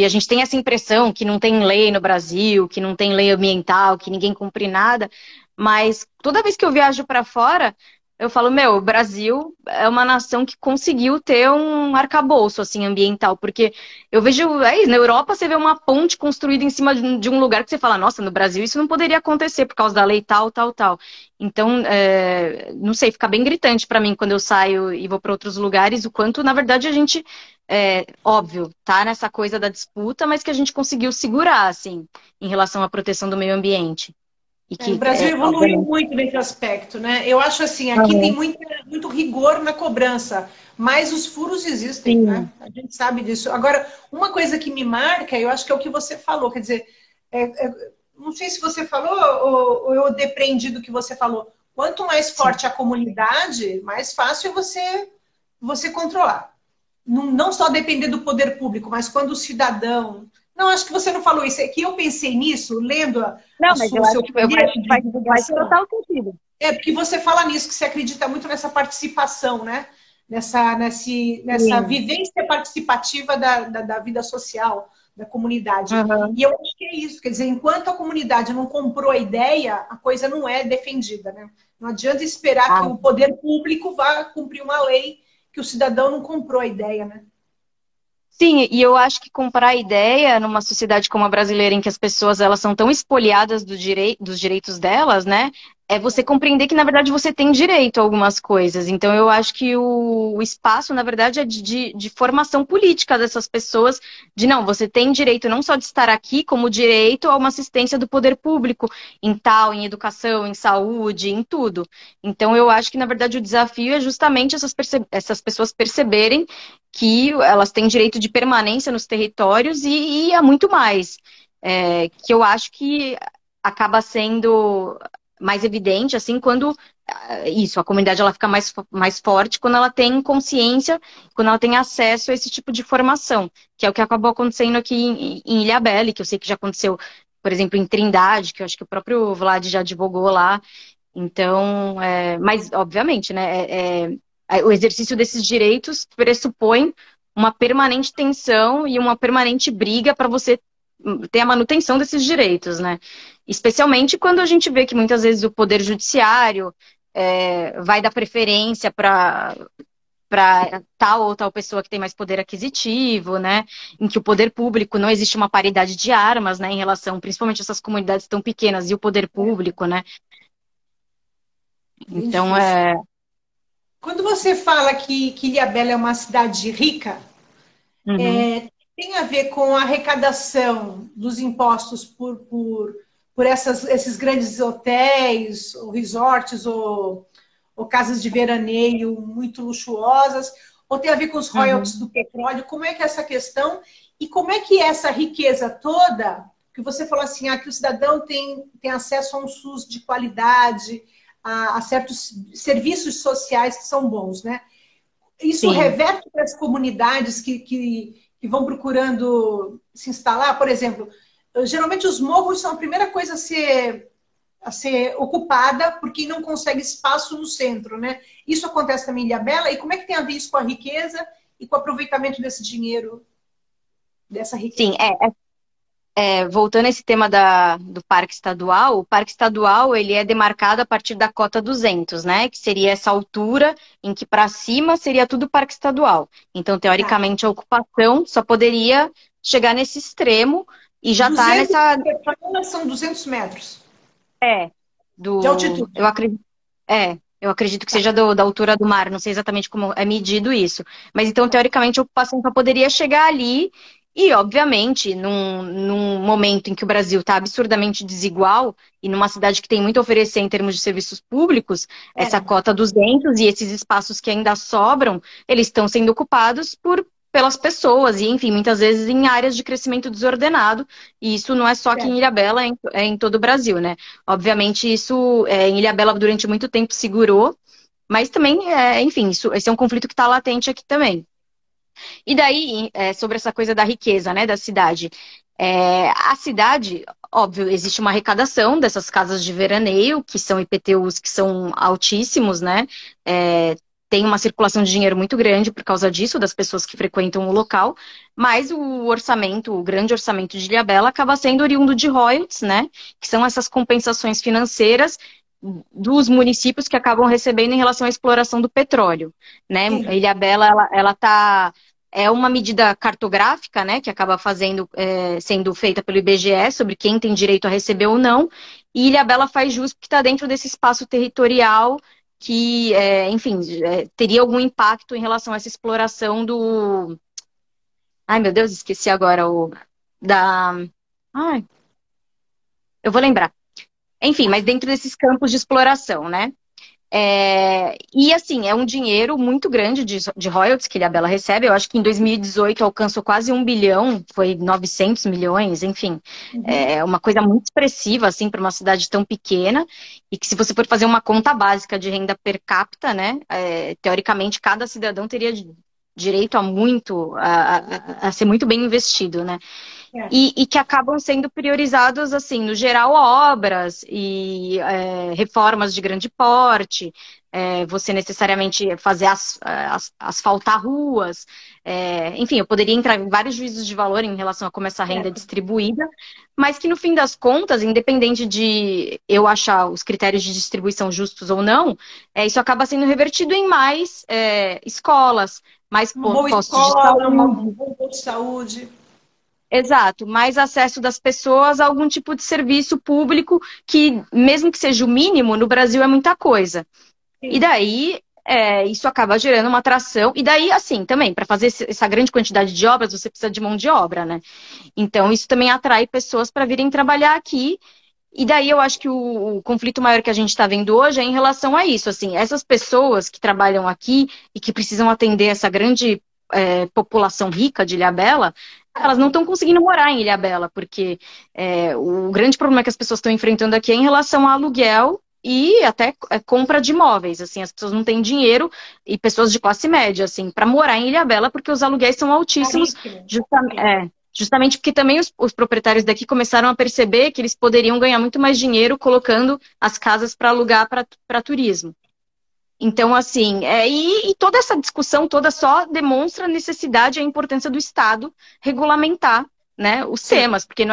a gente tem essa impressão que não tem lei no Brasil, que não tem lei ambiental, que ninguém cumpre nada, mas toda vez que eu viajo para fora, eu falo, meu, o Brasil é uma nação que conseguiu ter um arcabouço, assim, ambiental, porque eu vejo, na Europa você vê uma ponte construída em cima de um lugar que você fala, nossa, no Brasil isso não poderia acontecer por causa da lei tal, tal, tal. Então, não sei, fica bem gritante para mim quando eu saio e vou para outros lugares, o quanto, na verdade, a gente, óbvio, tá nessa coisa da disputa, mas que a gente conseguiu segurar, assim, em relação à proteção do meio ambiente. E O que, Brasil evoluiu obviamente. muito nesse aspecto, né? Eu acho assim, aqui tem Aham. muito rigor na cobrança, mas os furos existem, né? Sim, A gente sabe disso. Agora, uma coisa que me marca, eu acho que é o que você falou, quer dizer, não sei se você falou ou eu depreendi do que você falou. Quanto mais sim. forte a comunidade, mais fácil é você controlar. Não só depender do poder público, mas quando o cidadão. Não, acho que você não falou isso. É que eu pensei nisso, lendo Não, mas eu o acho seu que folheto de faz divulgação. total sentido. É, porque você fala nisso, que você acredita muito nessa participação, né? Nessa Sim. vivência participativa da vida social, da comunidade. Aham. E eu acho que é isso, quer dizer, enquanto a comunidade não comprou a ideia, a coisa não é defendida, né? Não adianta esperar que Ah, o poder público vá cumprir uma lei que o cidadão não comprou a ideia, né? sim, e eu acho que comprar ideia numa sociedade como a brasileira, em que as pessoas elas são tão espoliadas dos direitos delas, né? é você compreender que, na verdade, você tem direito a algumas coisas. Então, eu acho que o espaço, na verdade, é de formação política dessas pessoas, de não, você tem direito não só de estar aqui, como direito a uma assistência do poder público, em tal, em educação, em saúde, em tudo. Então, eu acho que, na verdade, o desafio é justamente essas pessoas perceberem que elas têm direito de permanência nos territórios e a muito mais. Que eu acho que acaba sendo mais evidente, assim, quando a comunidade ela fica mais forte quando ela tem consciência, quando ela tem acesso a esse tipo de formação, que é o que acabou acontecendo aqui em Ilhabela, que eu sei que já aconteceu, por exemplo, em Trindade, que eu acho que o próprio Vlad já advogou lá. Então, mas, obviamente, né, o exercício desses direitos pressupõe uma permanente tensão e uma permanente briga para você ter a manutenção desses direitos, né? Especialmente quando a gente vê que muitas vezes o poder judiciário vai dar preferência para tal ou tal pessoa que tem mais poder aquisitivo, né? Em que o poder público não existe uma paridade de armas, né? Em relação, principalmente essas comunidades tão pequenas e o poder público, né? Entendi Então isso. Quando você fala que Ilhabela é uma cidade rica, Uhum. tem a ver com a arrecadação dos impostos por esses grandes hotéis, ou resorts, ou casas de veraneio muito luxuosas, ou tem a ver com os royalties Uhum. do petróleo? Como é que é essa questão? E como é que essa riqueza toda, que você falou assim, que o cidadão tem acesso a um SUS de qualidade, a certos serviços sociais que são bons, né? Isso Sim. reverte para as comunidades que vão procurando se instalar? Por exemplo, geralmente os morros são a primeira coisa a ser ocupada por quem não consegue espaço no centro, né? Isso acontece também em Ilhabela. E como é que tem a ver isso com a riqueza e com o aproveitamento desse dinheiro, dessa Sim, riqueza? voltando a esse tema do Parque Estadual, o Parque Estadual ele é demarcado a partir da cota 200, né? Que seria essa altura em que para cima seria tudo Parque Estadual. Então, Tá. teoricamente, a ocupação só poderia chegar nesse extremo e já está 200, nessa. são 200 metros É, de do. altitude. Eu acredito que Tá. seja da altura do mar, não sei exatamente como é medido isso. Mas então, Tá. teoricamente, a ocupação só poderia chegar ali, e, obviamente, num momento em que o Brasil está absurdamente desigual, e numa cidade que tem muito a oferecer em termos de serviços públicos, essa É, cota 200 e esses espaços que ainda sobram, eles estão sendo ocupados pelas pessoas, e, enfim, muitas vezes em áreas de crescimento desordenado, e isso não é só aqui em certo. Ilhabela, é em todo o Brasil, né? Obviamente, isso em Ilhabela durante muito tempo segurou, mas também, enfim, esse é um conflito que está latente aqui também. E daí, sobre essa coisa da riqueza, né, da cidade. A cidade, óbvio, existe uma arrecadação dessas casas de veraneio, que são IPTUs que são altíssimos, né? Tem uma circulação de dinheiro muito grande por causa disso, das pessoas que frequentam o local, mas o orçamento, o grande orçamento de Ilhabela acaba sendo oriundo de royalties, né? Que são essas compensações financeiras dos municípios que acabam recebendo em relação à exploração do petróleo, né? Sim. Ilhabela, ela tá é uma medida cartográfica, né, que acaba sendo feita pelo IBGE sobre quem tem direito a receber ou não, e Ilhabela faz jus porque está dentro desse espaço territorial que, enfim, teria algum impacto em relação a essa exploração do... Ai, meu Deus, esqueci agora da... Ai, eu vou lembrar. Enfim, mas dentro desses campos de exploração, né? E assim, é um dinheiro muito grande de royalties que a Ilhabela recebe. Eu acho que em 2018 alcançou quase 1 bilhão, foi 900 milhões, enfim. Uhum. É uma coisa muito expressiva, assim, para uma cidade tão pequena. E que se você for fazer uma conta básica de renda per capita, né, teoricamente cada cidadão teria direito a muito, a ser muito bem investido, né? É, E que acabam sendo priorizados, assim, no geral, obras e reformas de grande porte, você necessariamente fazer asfaltar ruas, enfim, eu poderia entrar em vários juízos de valor em relação a como essa renda é certo. distribuída, mas que no fim das contas, independente de eu achar os critérios de distribuição justos ou não, isso acaba sendo revertido em mais escolas, mais Uma boa postos de escola, um saúde. bom posto de saúde. Exato, mais acesso das pessoas a algum tipo de serviço público que, mesmo que seja o mínimo, no Brasil é muita coisa. E Sim. daí, isso acaba gerando uma atração. E daí, assim, também, para fazer essa grande quantidade de obras, você precisa de mão de obra, né? Então, isso também atrai pessoas para virem trabalhar aqui. E daí, eu acho que o conflito maior que a gente está vendo hoje é em relação a isso. Assim, essas pessoas que trabalham aqui e que precisam atender essa grande população rica de Ilhabela, elas não estão conseguindo morar em Ilhabela, porque o grande problema que as pessoas estão enfrentando aqui é em relação ao aluguel e até compra de imóveis, assim, as pessoas não têm dinheiro e pessoas de classe média, assim, para morar em Ilhabela, porque os aluguéis são altíssimos, Caríssimo. justamente, Sim. justamente porque também os proprietários daqui começaram a perceber que eles poderiam ganhar muito mais dinheiro colocando as casas para alugar para turismo. Então, assim, e toda essa discussão toda só demonstra a necessidade e a importância do Estado regulamentar, né, os Sim. temas, porque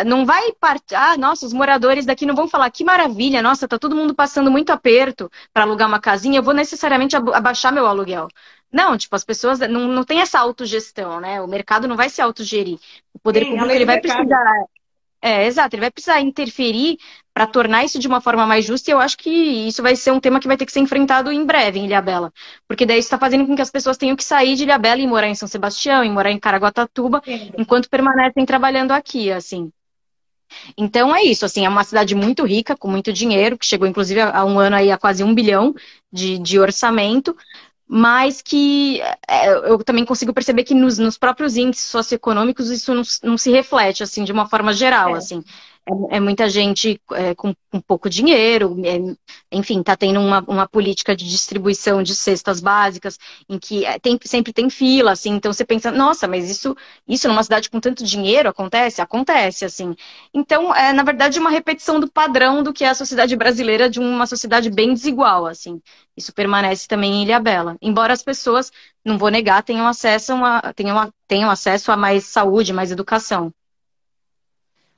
não vai partir, nossa, os moradores daqui não vão falar que maravilha, nossa, tá todo mundo passando muito aperto para alugar uma casinha, eu vou necessariamente abaixar meu aluguel. Não, tipo, as pessoas não têm essa autogestão, né? O mercado não vai se autogerir. O poder Sim, a público lei ele do vai mercado. precisar exato, ele vai precisar interferir para tornar isso de uma forma mais justa, e eu acho que isso vai ser um tema que vai ter que ser enfrentado em breve em Ilhabela. Porque daí isso está fazendo com que as pessoas tenham que sair de Ilhabela e morar em São Sebastião, e morar em Caraguatatuba, Entendo. enquanto permanecem trabalhando aqui, assim. Então é isso, assim, é uma cidade muito rica, com muito dinheiro, que chegou inclusive há um ano aí a quase 1 bilhão de orçamento, mas que eu também consigo perceber que nos próprios índices socioeconômicos isso não se reflete, assim, de uma forma geral, É. assim. É muita gente com pouco dinheiro, enfim, está tendo uma política de distribuição de cestas básicas, em que sempre tem fila, assim, então você pensa, nossa, mas isso numa cidade com tanto dinheiro acontece? Acontece, assim. Então, na verdade, uma repetição do padrão do que é a sociedade brasileira, de uma sociedade bem desigual, assim. Isso permanece também em Ilhabela. Embora as pessoas, não vou negar, tenham acesso a mais saúde, mais educação.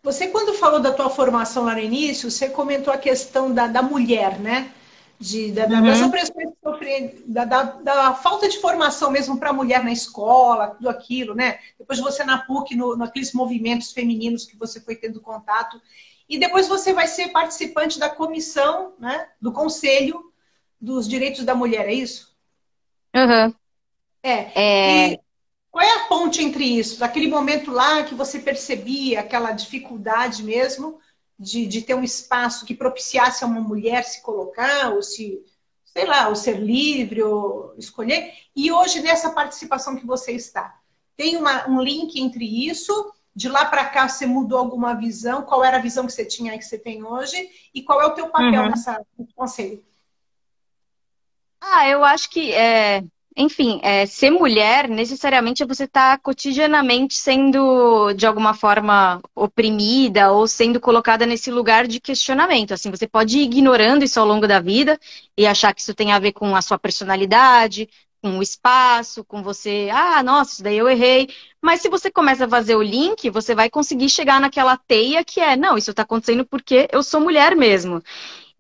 Você, quando falou da tua formação lá no início, você comentou a questão da mulher, né? Das Uhum. opressões que sofre, da falta de formação mesmo para a mulher na escola, tudo aquilo, né? Depois você na PUC, naqueles movimentos femininos que você foi tendo contato. E depois você vai ser participante da comissão, né? Do Conselho dos Direitos da Mulher, é isso? Uhum. É. É, E qual é a ponte entre isso? Daquele momento lá que você percebia aquela dificuldade mesmo de ter um espaço que propiciasse a uma mulher se colocar, ou se, sei lá, ou ser livre, ou escolher, e hoje nessa participação que você está. Tem um link entre isso? De lá para cá você mudou alguma visão? Qual era a visão que você tinha e que você tem hoje? E qual é o teu papel uhum. nesse conselho? Eu acho que, enfim, ser mulher necessariamente é você estar cotidianamente sendo, de alguma forma, oprimida ou sendo colocada nesse lugar de questionamento. Assim, você pode ir ignorando isso ao longo da vida e achar que isso tem a ver com a sua personalidade, com o espaço, com você, nossa, isso daí eu errei. Mas se você começa a fazer o link, você vai conseguir chegar naquela teia que não, isso está acontecendo porque eu sou mulher mesmo.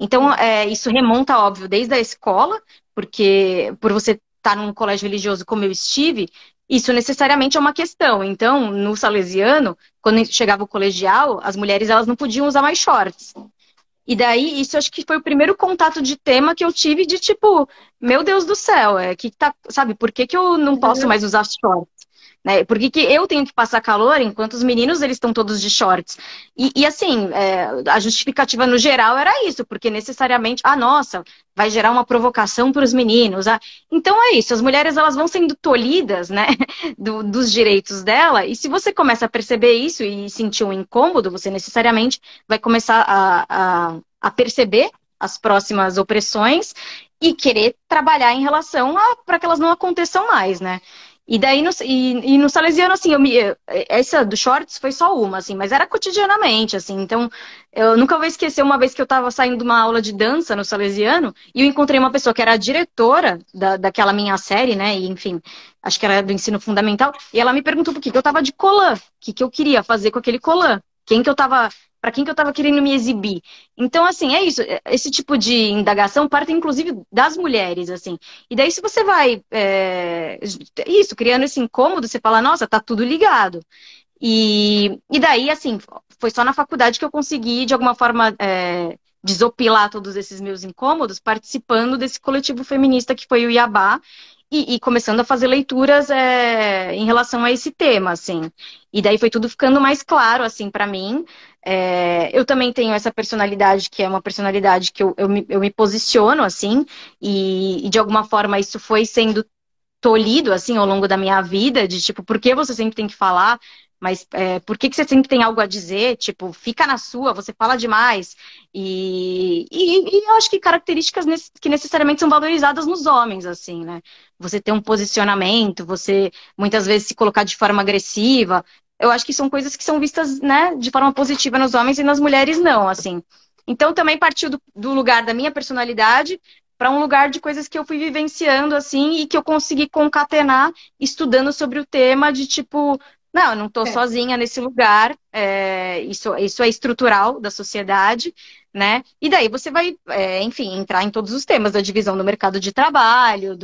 Então, Sim. isso remonta, óbvio, desde a escola, porque por você estar num colégio religioso como eu estive, isso necessariamente é uma questão. Então, no salesiano, quando chegava o colegial, as mulheres elas não podiam usar mais shorts. E daí, isso acho que foi o primeiro contato de tema que eu tive de tipo, meu Deus do céu, sabe, por que que eu não posso mais usar shorts? Né? Por que que eu tenho que passar calor enquanto os meninos eles estão todos de shorts? E assim, a justificativa no geral era isso, porque necessariamente, nossa, vai gerar uma provocação para os meninos. Então é isso, as mulheres elas vão sendo tolhidas, né, dos direitos dela, e se você começa a perceber isso e sentir um incômodo, você necessariamente vai começar a perceber as próximas opressões e querer trabalhar em relação para que elas não aconteçam mais, né? E daí, no Salesiano, assim, essa do shorts foi só uma, assim, mas era cotidianamente, assim, então eu nunca vou esquecer uma vez que eu estava saindo de uma aula de dança no Salesiano e eu encontrei uma pessoa que era a diretora daquela minha série, né, e enfim, acho que era do ensino fundamental, e ela me perguntou por que eu estava de colã, o que eu queria fazer com aquele colã, para quem que eu estava querendo me exibir. Então, assim, é isso. Esse tipo de indagação parte, inclusive, das mulheres, assim. E daí, se você vai, isso, criando esse incômodo, você fala, nossa, tá tudo ligado. E daí, assim, foi só na faculdade que eu consegui, de alguma forma, desopilar todos esses meus incômodos, participando desse coletivo feminista que foi o Iabá, e começando a fazer leituras em relação a esse tema, assim. E daí foi tudo ficando mais claro, assim, para mim. Eu também tenho essa personalidade, que é uma personalidade que eu me posiciono, assim, e de alguma forma isso foi sendo tolhido, assim, ao longo da minha vida, de tipo, por que você sempre tem que falar? Mas por que você sempre tem algo a dizer? Tipo, fica na sua, você fala demais. E eu acho que características que necessariamente são valorizadas nos homens, assim, né? Você ter um posicionamento, você muitas vezes se colocar de forma agressiva. Eu acho que são coisas que são vistas, né, de forma positiva nos homens e nas mulheres não, assim. Então também partiu do lugar da minha personalidade para um lugar de coisas que eu fui vivenciando, assim, e que eu consegui concatenar estudando sobre o tema de tipo, não, eu não estou sozinha nesse lugar, isso é estrutural da sociedade, né? E daí você vai, enfim, entrar em todos os temas da divisão do mercado de trabalho,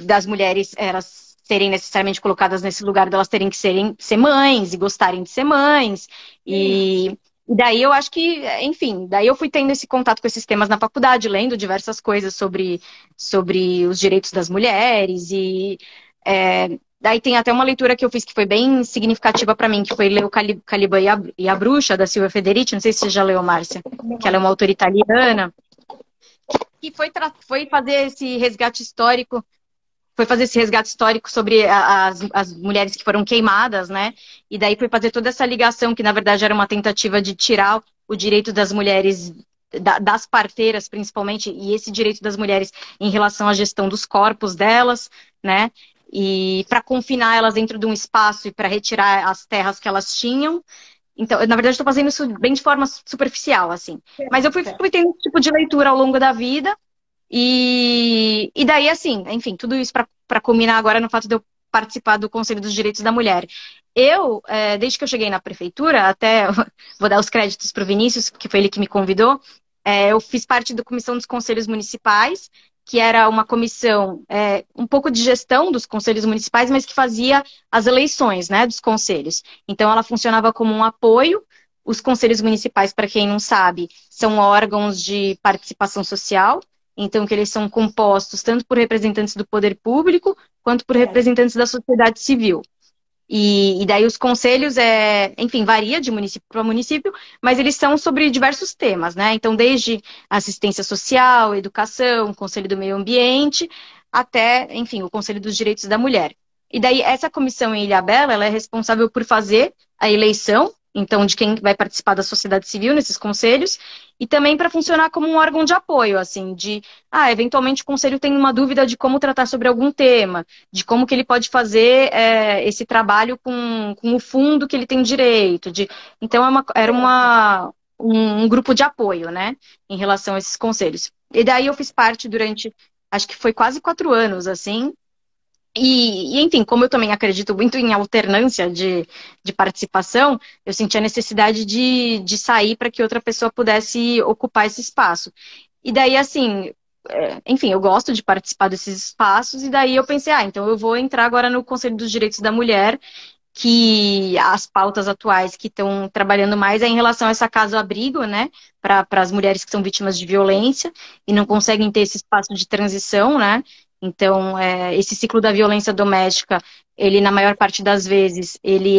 das mulheres, elas serem necessariamente colocadas nesse lugar delas terem que ser mães e gostarem de ser mães, e daí eu acho que, enfim, daí eu fui tendo esse contato com esses temas na faculdade, lendo diversas coisas sobre os direitos das mulheres, daí tem até uma leitura que eu fiz que foi bem significativa para mim, que foi ler o Caliban e a Bruxa, da Silvia Federici, não sei se você já leu, Márcia, que ela é uma autora italiana, que foi fazer esse resgate histórico sobre as mulheres que foram queimadas, né? E daí foi fazer toda essa ligação, que na verdade era uma tentativa de tirar o direito das mulheres, das parteiras principalmente, e esse direito das mulheres em relação à gestão dos corpos delas, né? E para confinar elas dentro de um espaço e para retirar as terras que elas tinham. Então, eu, na verdade, estou fazendo isso bem de forma superficial, assim. Mas eu fui tendo esse tipo de leitura ao longo da vida. E daí, assim, enfim, tudo isso para culminar agora no fato de eu participar do Conselho dos Direitos da Mulher. Desde que eu cheguei na prefeitura, até vou dar os créditos para o Vinícius, que foi ele que me convidou, eu fiz parte da Comissão dos Conselhos Municipais, que era uma comissão um pouco de gestão dos conselhos municipais, mas que fazia as eleições, né, dos conselhos. Então, ela funcionava como um apoio. Os conselhos municipais, para quem não sabe, são órgãos de participação social, então que eles são compostos tanto por representantes do poder público, quanto por representantes da sociedade civil. E daí os conselhos, enfim, varia de município para município, mas eles são sobre diversos temas, né? Então, desde assistência social, educação, conselho do meio ambiente, até, enfim, o conselho dos direitos da mulher. E daí, essa comissão em Ilhabela, ela é responsável por fazer a eleição, então, de quem vai participar da sociedade civil nesses conselhos, e também para funcionar como um órgão de apoio, assim, eventualmente o conselho tem uma dúvida de como tratar sobre algum tema, de como que ele pode fazer esse trabalho com o fundo que ele tem direito. Então, era um grupo de apoio, né, em relação a esses conselhos. E daí eu fiz parte durante, acho que foi quase 4 anos, assim, enfim, como eu também acredito muito em alternância de participação, eu senti a necessidade de sair para que outra pessoa pudesse ocupar esse espaço. E daí, assim, enfim, eu gosto de participar desses espaços, e daí eu pensei, então eu vou entrar agora no Conselho dos Direitos da Mulher, que as pautas atuais que estão trabalhando mais é em relação a essa casa-abrigo, né, para as mulheres que são vítimas de violência e não conseguem ter esse espaço de transição, né. Então, esse ciclo da violência doméstica, ele, na maior parte das vezes, ele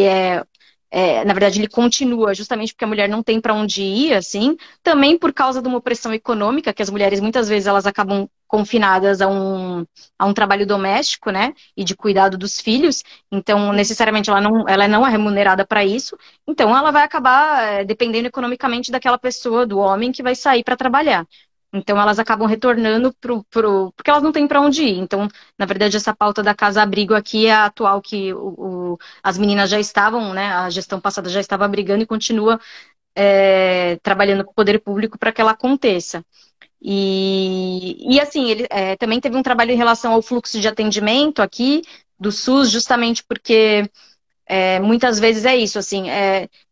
na verdade, ele continua justamente porque a mulher não tem para onde ir, assim, também por causa de uma opressão econômica, que as mulheres, muitas vezes, elas acabam confinadas a um trabalho doméstico, né, e de cuidado dos filhos, então, necessariamente, ela não é remunerada para isso, então ela vai acabar dependendo economicamente daquela pessoa, do homem, que vai sair para trabalhar. Então, elas acabam retornando porque elas não têm para onde ir. Então, na verdade, essa pauta da casa-abrigo aqui é a atual que as meninas já estavam, né? A gestão passada já estava brigando e continua trabalhando com o poder público para que ela aconteça. E assim, ele também teve um trabalho em relação ao fluxo de atendimento aqui do SUS, justamente porque muitas vezes é isso, assim,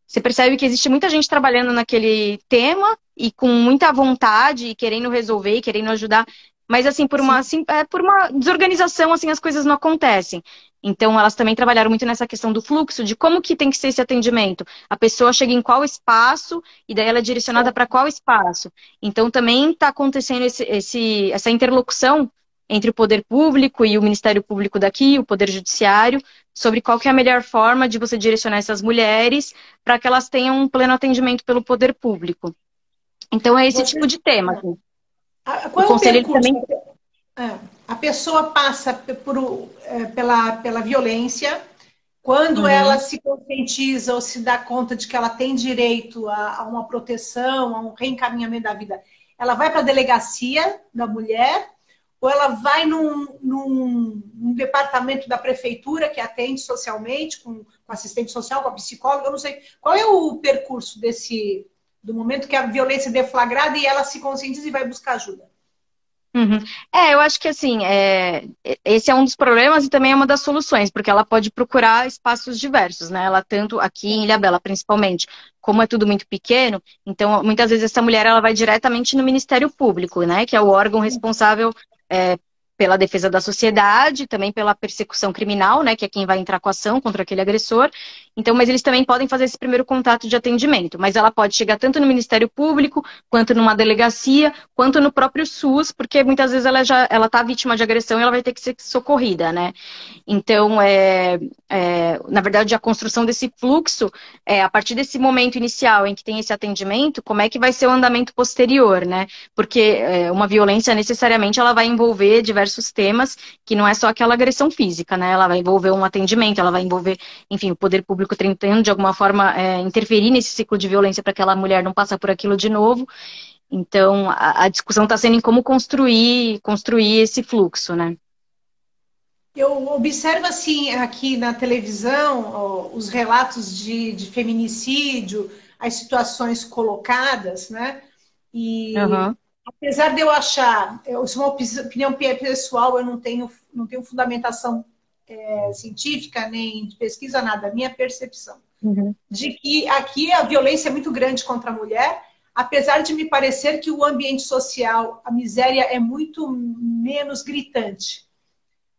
você percebe que existe muita gente trabalhando naquele tema e com muita vontade e querendo resolver, e querendo ajudar, mas assim, por uma desorganização, assim, as coisas não acontecem. Então, elas também trabalharam muito nessa questão do fluxo, de como que tem que ser esse atendimento. A pessoa chega em qual espaço, e daí ela é direcionada para qual espaço. Então, também está acontecendo essa interlocução entre o poder público e o Ministério Público daqui, o Poder Judiciário, sobre qual que é a melhor forma de você direcionar essas mulheres para que elas tenham um pleno atendimento pelo poder público. Então, é esse tipo de tema. Assim. Qual O é o conselho percurso? também... A pessoa passa pela violência, quando ela se conscientiza ou se dá conta de que ela tem direito a uma proteção, a um reencaminhamento da vida, ela vai para a delegacia da mulher, ou ela vai num departamento da prefeitura que atende socialmente, com assistente social, com a psicóloga, eu não sei. Qual é o percurso do momento que a violência é deflagrada e ela se conscientiza e vai buscar ajuda? Eu acho que assim, esse é um dos problemas e também é uma das soluções, porque ela pode procurar espaços diversos, né? Ela tanto aqui em Ilhabela, principalmente, como é tudo muito pequeno, então muitas vezes essa mulher ela vai diretamente no Ministério Público, né? Que é o órgão responsável pela defesa da sociedade, também pela persecução criminal, né? Que é quem vai entrar com a ação contra aquele agressor. Então, mas eles também podem fazer esse primeiro contato de atendimento, mas ela pode chegar tanto no Ministério Público, quanto numa delegacia, quanto no próprio SUS, porque muitas vezes ela tá vítima de agressão e ela vai ter que ser socorrida, né? Então, na verdade, a construção desse fluxo, a partir desse momento inicial em que tem esse atendimento, como é que vai ser o andamento posterior, né? Porque uma violência, necessariamente, ela vai envolver diversos temas, que não é só aquela agressão física, né? Ela vai envolver um atendimento, ela vai envolver, enfim, o poder público tentando, de alguma forma, interferir nesse ciclo de violência para que aquela mulher não passe por aquilo de novo. Então, a discussão está sendo em como construir esse fluxo, né? Eu observo, assim, aqui na televisão, os relatos de feminicídio, as situações colocadas, né? E apesar de eu achar, isso é uma opinião pessoal, eu não tenho fundamentação científica, nem de pesquisa, nada, a minha percepção. De que aqui a violência é muito grande contra a mulher, apesar de me parecer que o ambiente social, a miséria é muito menos gritante.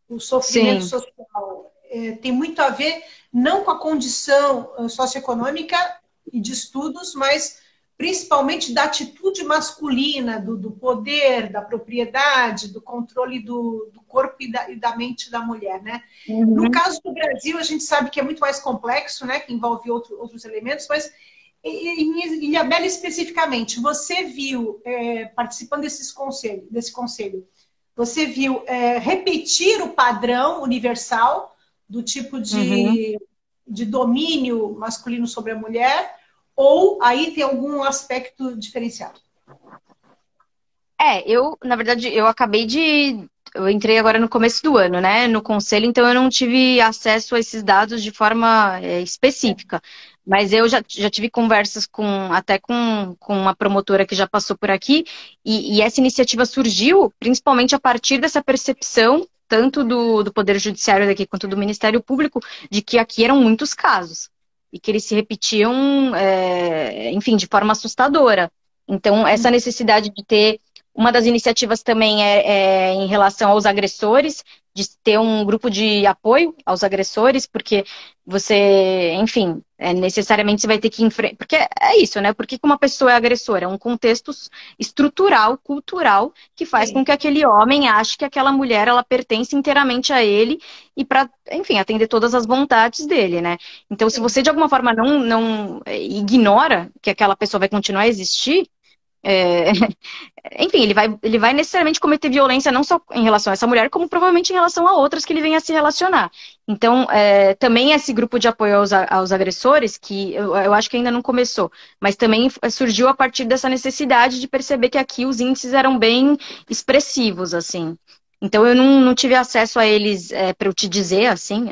O sofrimento social tem muito a ver, não com a condição socioeconômica e de estudos, mas principalmente da atitude masculina, do poder, da propriedade, do controle do corpo e da mente da mulher, né? No caso do Brasil, a gente sabe que é muito mais complexo, né? Que envolve outros elementos, mas em Ilhabela especificamente, você viu, participando desse conselho, você viu repetir o padrão universal do tipo de domínio masculino sobre a mulher, ou aí tem algum aspecto diferenciado? Na verdade, eu entrei agora no começo do ano, né, no conselho, então eu não tive acesso a esses dados de forma específica. Mas eu já tive conversas até com uma promotora que já passou por aqui, e essa iniciativa surgiu principalmente a partir dessa percepção, tanto do Poder Judiciário daqui quanto do Ministério Público, de que aqui eram muitos casos, e que eles se repetiam, enfim, de forma assustadora. Então, essa necessidade de ter... Uma das iniciativas também em relação aos agressores, de ter um grupo de apoio aos agressores, porque você, enfim, necessariamente você vai ter que enfrentar... Porque é isso, né? Porque uma pessoa é agressora? É um contexto estrutural, cultural, que faz com que aquele homem ache que aquela mulher, ela pertence inteiramente a ele e para, enfim, atender todas as vontades dele, né? Então, se você, de alguma forma, não ignora que aquela pessoa vai continuar a existir, enfim, ele vai necessariamente cometer violência não só em relação a essa mulher, como provavelmente em relação a outras que ele venha a se relacionar. Então, também esse grupo de apoio aos agressores, que eu acho que ainda não começou, mas também surgiu a partir dessa necessidade de perceber que aqui os índices eram bem expressivos, assim. Então, eu não tive acesso a eles para eu te dizer, assim,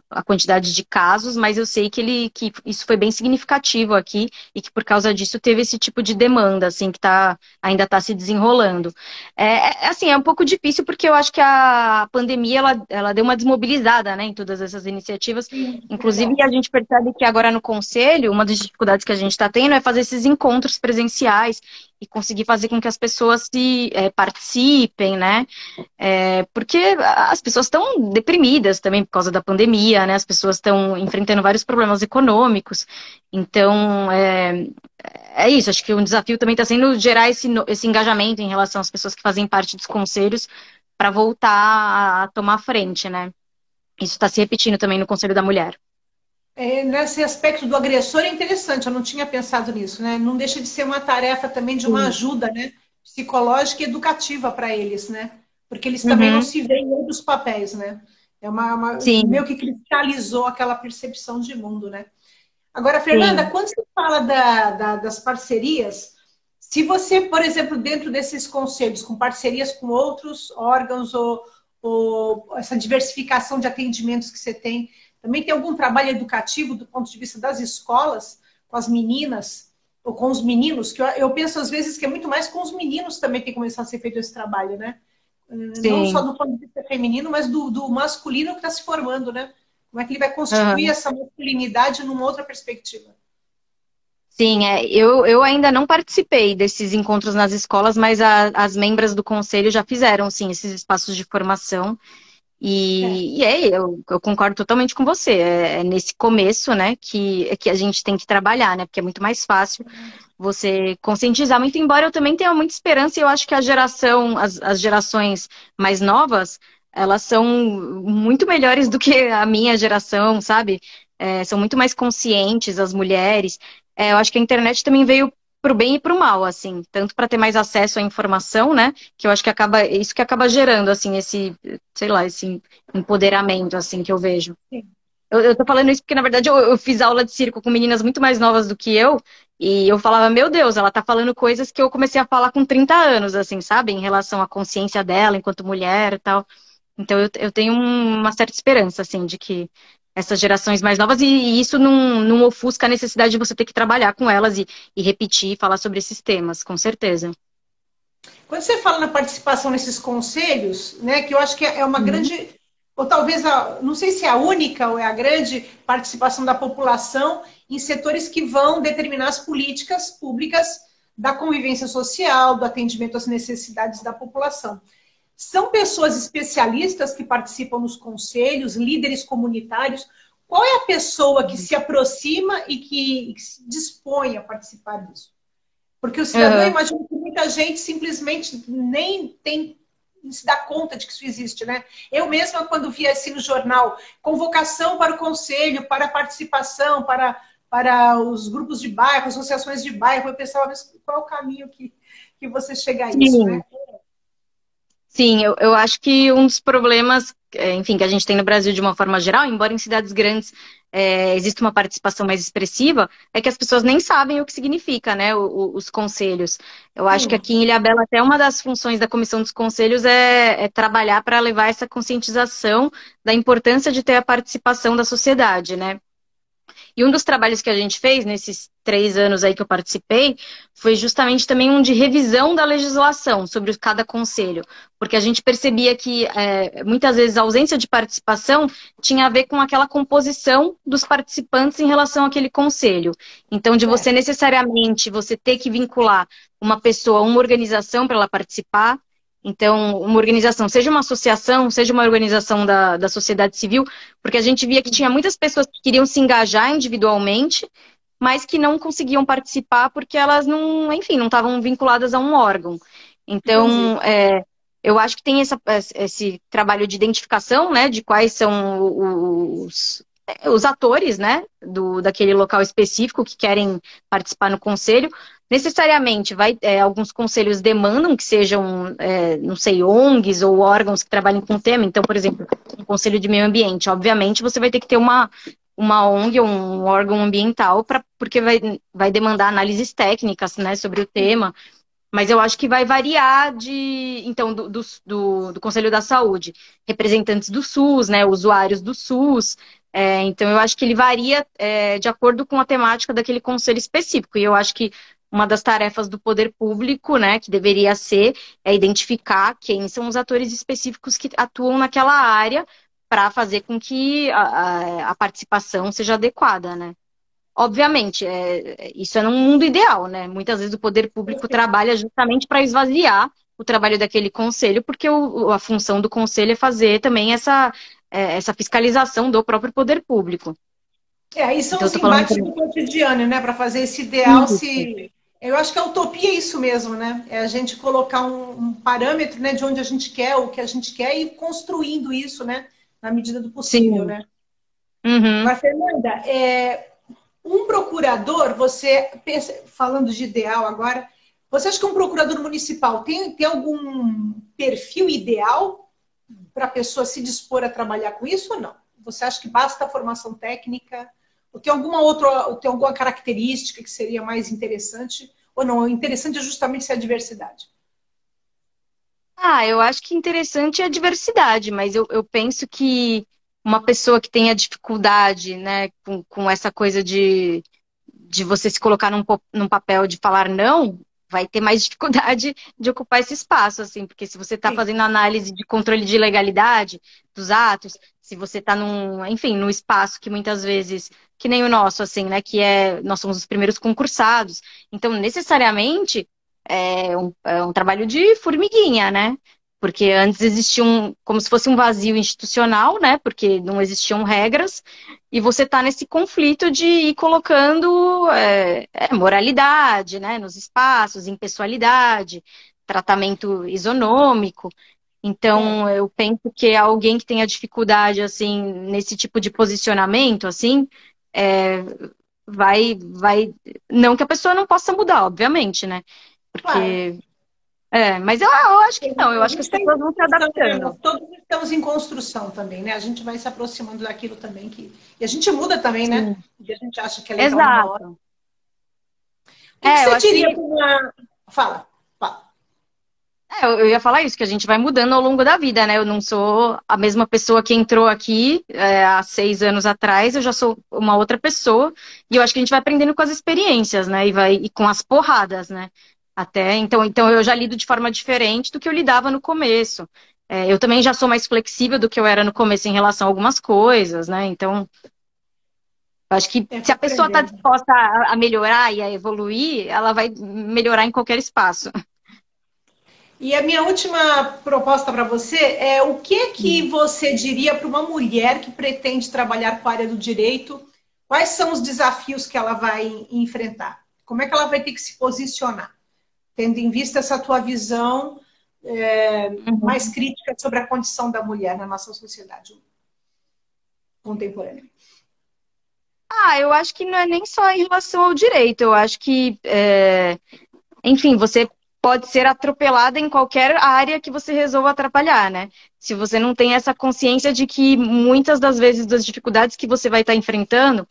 a quantidade de casos, mas eu sei que isso foi bem significativo aqui e que por causa disso teve esse tipo de demanda, assim, que ainda está se desenrolando. Assim, é um pouco difícil porque eu acho que a pandemia, ela deu uma desmobilizada, né, em todas essas iniciativas. Sim, inclusive, a gente percebe que agora no Conselho, uma das dificuldades que a gente está tendo é fazer esses encontros presenciais. e conseguir fazer com que as pessoas participem, né? Porque as pessoas estão deprimidas também por causa da pandemia, né? As pessoas estão enfrentando vários problemas econômicos. Então, é isso. Acho que um desafio também está sendo gerar esse engajamento em relação às pessoas que fazem parte dos conselhos para voltar a tomar frente, né? Isso está se repetindo também no Conselho da Mulher. Nesse aspecto do agressor é interessante, eu não tinha pensado nisso, né? Não deixa de ser uma tarefa também de uma ajuda, né? Psicológica e educativa para eles, né? Porque eles também não se veem em outros papéis, né? Sim. Meio que cristalizou aquela percepção de mundo, né? Agora, Fernanda, quando você fala das parcerias, se você, por exemplo, dentro desses conselhos, com parcerias com outros órgãos ou essa diversificação de atendimentos que você tem, também tem algum trabalho educativo do ponto de vista das escolas, com as meninas ou com os meninos, que eu penso às vezes que é muito mais com os meninos também tem que começar a ser feito esse trabalho, né? Sim. Não só do ponto de vista feminino, mas do masculino que está se formando, né? Como é que ele vai constituir essa masculinidade numa outra perspectiva? Sim, eu ainda não participei desses encontros nas escolas, mas as membras do conselho já fizeram, sim, esses espaços de formação. Eu concordo totalmente com você. É nesse começo, né, que a gente tem que trabalhar, né? Porque é muito mais fácil você conscientizar. Muito embora eu também tenha muita esperança, e eu acho que as gerações mais novas, elas são muito melhores do que a minha geração, sabe? São muito mais conscientes, as mulheres. Eu acho que a internet também veio pro bem e pro mal, assim, tanto para ter mais acesso à informação, né, que eu acho que isso que acaba gerando, assim, esse empoderamento, assim, que eu vejo. Eu tô falando isso porque, na verdade, eu fiz aula de circo com meninas muito mais novas do que eu, e eu falava, meu Deus, ela tá falando coisas que eu comecei a falar com 30 anos, assim, sabe, em relação à consciência dela enquanto mulher e tal. Então, eu tenho uma certa esperança, assim, de que essas gerações mais novas, e isso não ofusca a necessidade de você ter que trabalhar com elas e repetir, falar sobre esses temas, com certeza. Quando você fala na participação nesses conselhos, né, que eu acho que é uma grande, ou talvez, não sei se é a única ou é a grande participação da população em setores que vão determinar as políticas públicas da convivência social, do atendimento às necessidades da população. São pessoas especialistas que participam nos conselhos, líderes comunitários. Qual é a pessoa que se aproxima e que se dispõe a participar disso? Porque o cidadão, imagina que muita gente simplesmente nem se dá conta de que isso existe, né? Eu mesma, quando vi assim no jornal, convocação para o conselho, para a participação, para os grupos de bairro, associações de bairro, eu pensava, mas qual é o caminho que você chega a isso, né? Sim, eu acho que um dos problemas, enfim, que a gente tem no Brasil de uma forma geral, embora em cidades grandes exista uma participação mais expressiva, é que as pessoas nem sabem o que significa, né, os conselhos. Eu acho que aqui em Ilhabela até uma das funções da Comissão dos Conselhos é trabalhar para levar essa conscientização da importância de ter a participação da sociedade, né? E um dos trabalhos que a gente fez nesses 3 anos aí que eu participei foi justamente também um de revisão da legislação sobre cada conselho, porque a gente percebia que muitas vezes a ausência de participação tinha a ver com aquela composição dos participantes em relação àquele conselho. Então, de você necessariamente você ter que vincular uma pessoa, uma organização para ela participar. Então, uma organização, seja uma associação, seja uma organização da sociedade civil, porque a gente via que tinha muitas pessoas que queriam se engajar individualmente, mas que não conseguiam participar porque elas não, enfim, não estavam vinculadas a um órgão. Então, eu acho que tem esse trabalho de identificação, né, de quais são os atores, né, daquele local específico que querem participar no conselho. Necessariamente, alguns conselhos demandam que sejam, não sei, ONGs ou órgãos que trabalhem com o tema. Então, por exemplo, um conselho de meio ambiente. Obviamente, você vai ter que ter uma ONG ou um órgão ambiental, porque vai demandar análises técnicas, né, sobre o tema. Mas eu acho que vai variar então, do Conselho da Saúde. Representantes do SUS, né, usuários do SUS. Então, eu acho que ele varia de acordo com a temática daquele conselho específico. E eu acho que uma das tarefas do poder público, né, que deveria ser, é identificar quem são os atores específicos que atuam naquela área para fazer com que a participação seja adequada, né? obviamente, isso é num mundo ideal, né? Muitas vezes o poder público trabalha justamente para esvaziar o trabalho daquele conselho, porque a função do conselho é fazer também essa fiscalização do próprio poder público. Aí são Então, eu os tô falando embates também. do cotidiano, né? Para fazer esse ideal se. Eu acho que a utopia é isso mesmo, né? É a gente colocar um parâmetro, né, de onde a gente quer, o que a gente quer, e ir construindo isso, né? Na medida do possível, Sim. né? Uhum. Agora, Fernanda, um procurador, você pensa, falando de ideal agora, você acha que um procurador municipal tem algum perfil ideal para a pessoa se dispor a trabalhar com isso ou não? Você acha que basta a formação técnica? Ou tem alguma outra, ou tem alguma característica que seria mais interessante? Ou não? O interessante é justamente ser a diversidade. Eu acho que interessante é a diversidade, mas eu penso que uma pessoa que tenha dificuldade, né, com essa coisa de você se colocar num papel de falar não, vai ter mais dificuldade de ocupar esse espaço, assim, porque se você está Sim. fazendo análise de controle de legalidade dos atos, se você está enfim, num espaço que muitas vezes, que nem o nosso, assim, né, nós somos os primeiros concursados, então necessariamente é um trabalho de formiguinha, né? Porque antes existia como se fosse um vazio institucional, né? Porque não existiam regras, e você está nesse conflito de ir colocando moralidade, né, nos espaços, impessoalidade, tratamento isonômico. Então, eu penso que alguém que tenha dificuldade, assim, nesse tipo de posicionamento, assim, é, vai... Não que a pessoa não possa mudar, obviamente, né? Claro. Porque... mas eu acho que não, eu A acho que as gente tem pessoas vão se construção, né? adaptando. Nós todos estamos em construção também, né? A gente vai se aproximando daquilo também e a gente muda também, né? Sim, O que a gente acha que é legal numa hora. exato. O que Eu você acho diria que para uma. Fala, fala. eu ia falar isso, que a gente vai mudando ao longo da vida, né? Eu não sou a mesma pessoa que entrou aqui há 6 anos atrás, eu já sou uma outra pessoa, e eu acho que a gente vai aprendendo com as experiências, né? E com as porradas, né? Então eu já lido de forma diferente do que eu lidava no começo. Eu também já sou mais flexível do que eu era no começo em relação a algumas coisas, né? Então, eu acho que se a pessoa está Aprendendo. disposta a melhorar e a evoluir, ela vai melhorar em qualquer espaço. E a minha última proposta para você é o que você diria para uma mulher que pretende trabalhar com a área do direito? Quais são os desafios que ela vai enfrentar? Como é que ela vai ter que se posicionar? Tendo em vista essa tua visão mais Uhum. crítica sobre a condição da mulher na nossa sociedade contemporânea. Eu acho que não é nem só em relação ao direito, eu acho que, enfim, você pode ser atropelada em qualquer área que você resolva atrapalhar, né? Se você não tem essa consciência de que muitas das vezes das dificuldades que você vai estar enfrentando,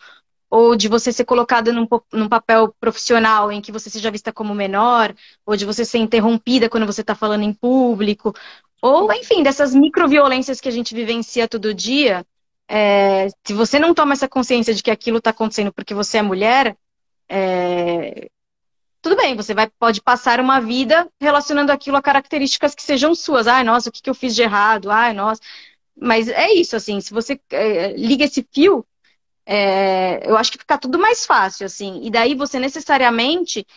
ou de você ser colocada num papel profissional em que você seja vista como menor, ou de você ser interrompida quando você está falando em público, ou, enfim, dessas microviolências que a gente vivencia todo dia, se você não toma essa consciência de que aquilo está acontecendo porque você é mulher, tudo bem, você pode passar uma vida relacionando aquilo a características que sejam suas. Ai, nossa, o que eu fiz de errado? Ai, nossa. Mas é isso, assim, se você liga esse fio, eu acho que fica tudo mais fácil, assim. E daí você necessariamente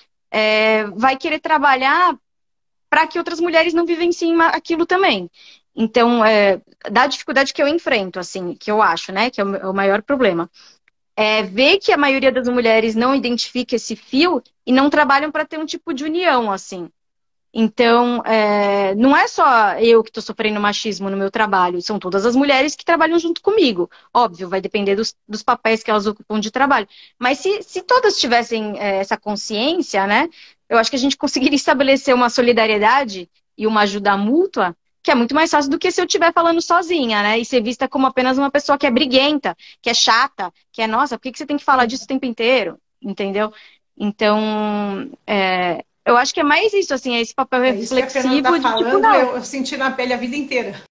vai querer trabalhar para que outras mulheres não vivenciem aquilo também. Então, da dificuldade que eu enfrento, assim, que eu acho, né, que é o maior problema, ver que a maioria das mulheres não identifica esse fio e não trabalham para ter um tipo de união, assim. Então, não é só eu que estou sofrendo machismo no meu trabalho, são todas as mulheres que trabalham junto comigo. Óbvio, vai depender dos papéis que elas ocupam de trabalho. Mas se todas tivessem essa consciência, né, eu acho que a gente conseguiria estabelecer uma solidariedade e uma ajuda mútua, que é muito mais fácil do que se eu estiver falando sozinha, né, e ser vista como apenas uma pessoa que é briguenta, que é chata, que nossa, por que você tem que falar disso o tempo inteiro? Entendeu? Então, eu acho que é mais isso, assim, é esse papel É isso que a Fernanda está reflexivo de tipo, falando, não. eu senti na pele a vida inteira.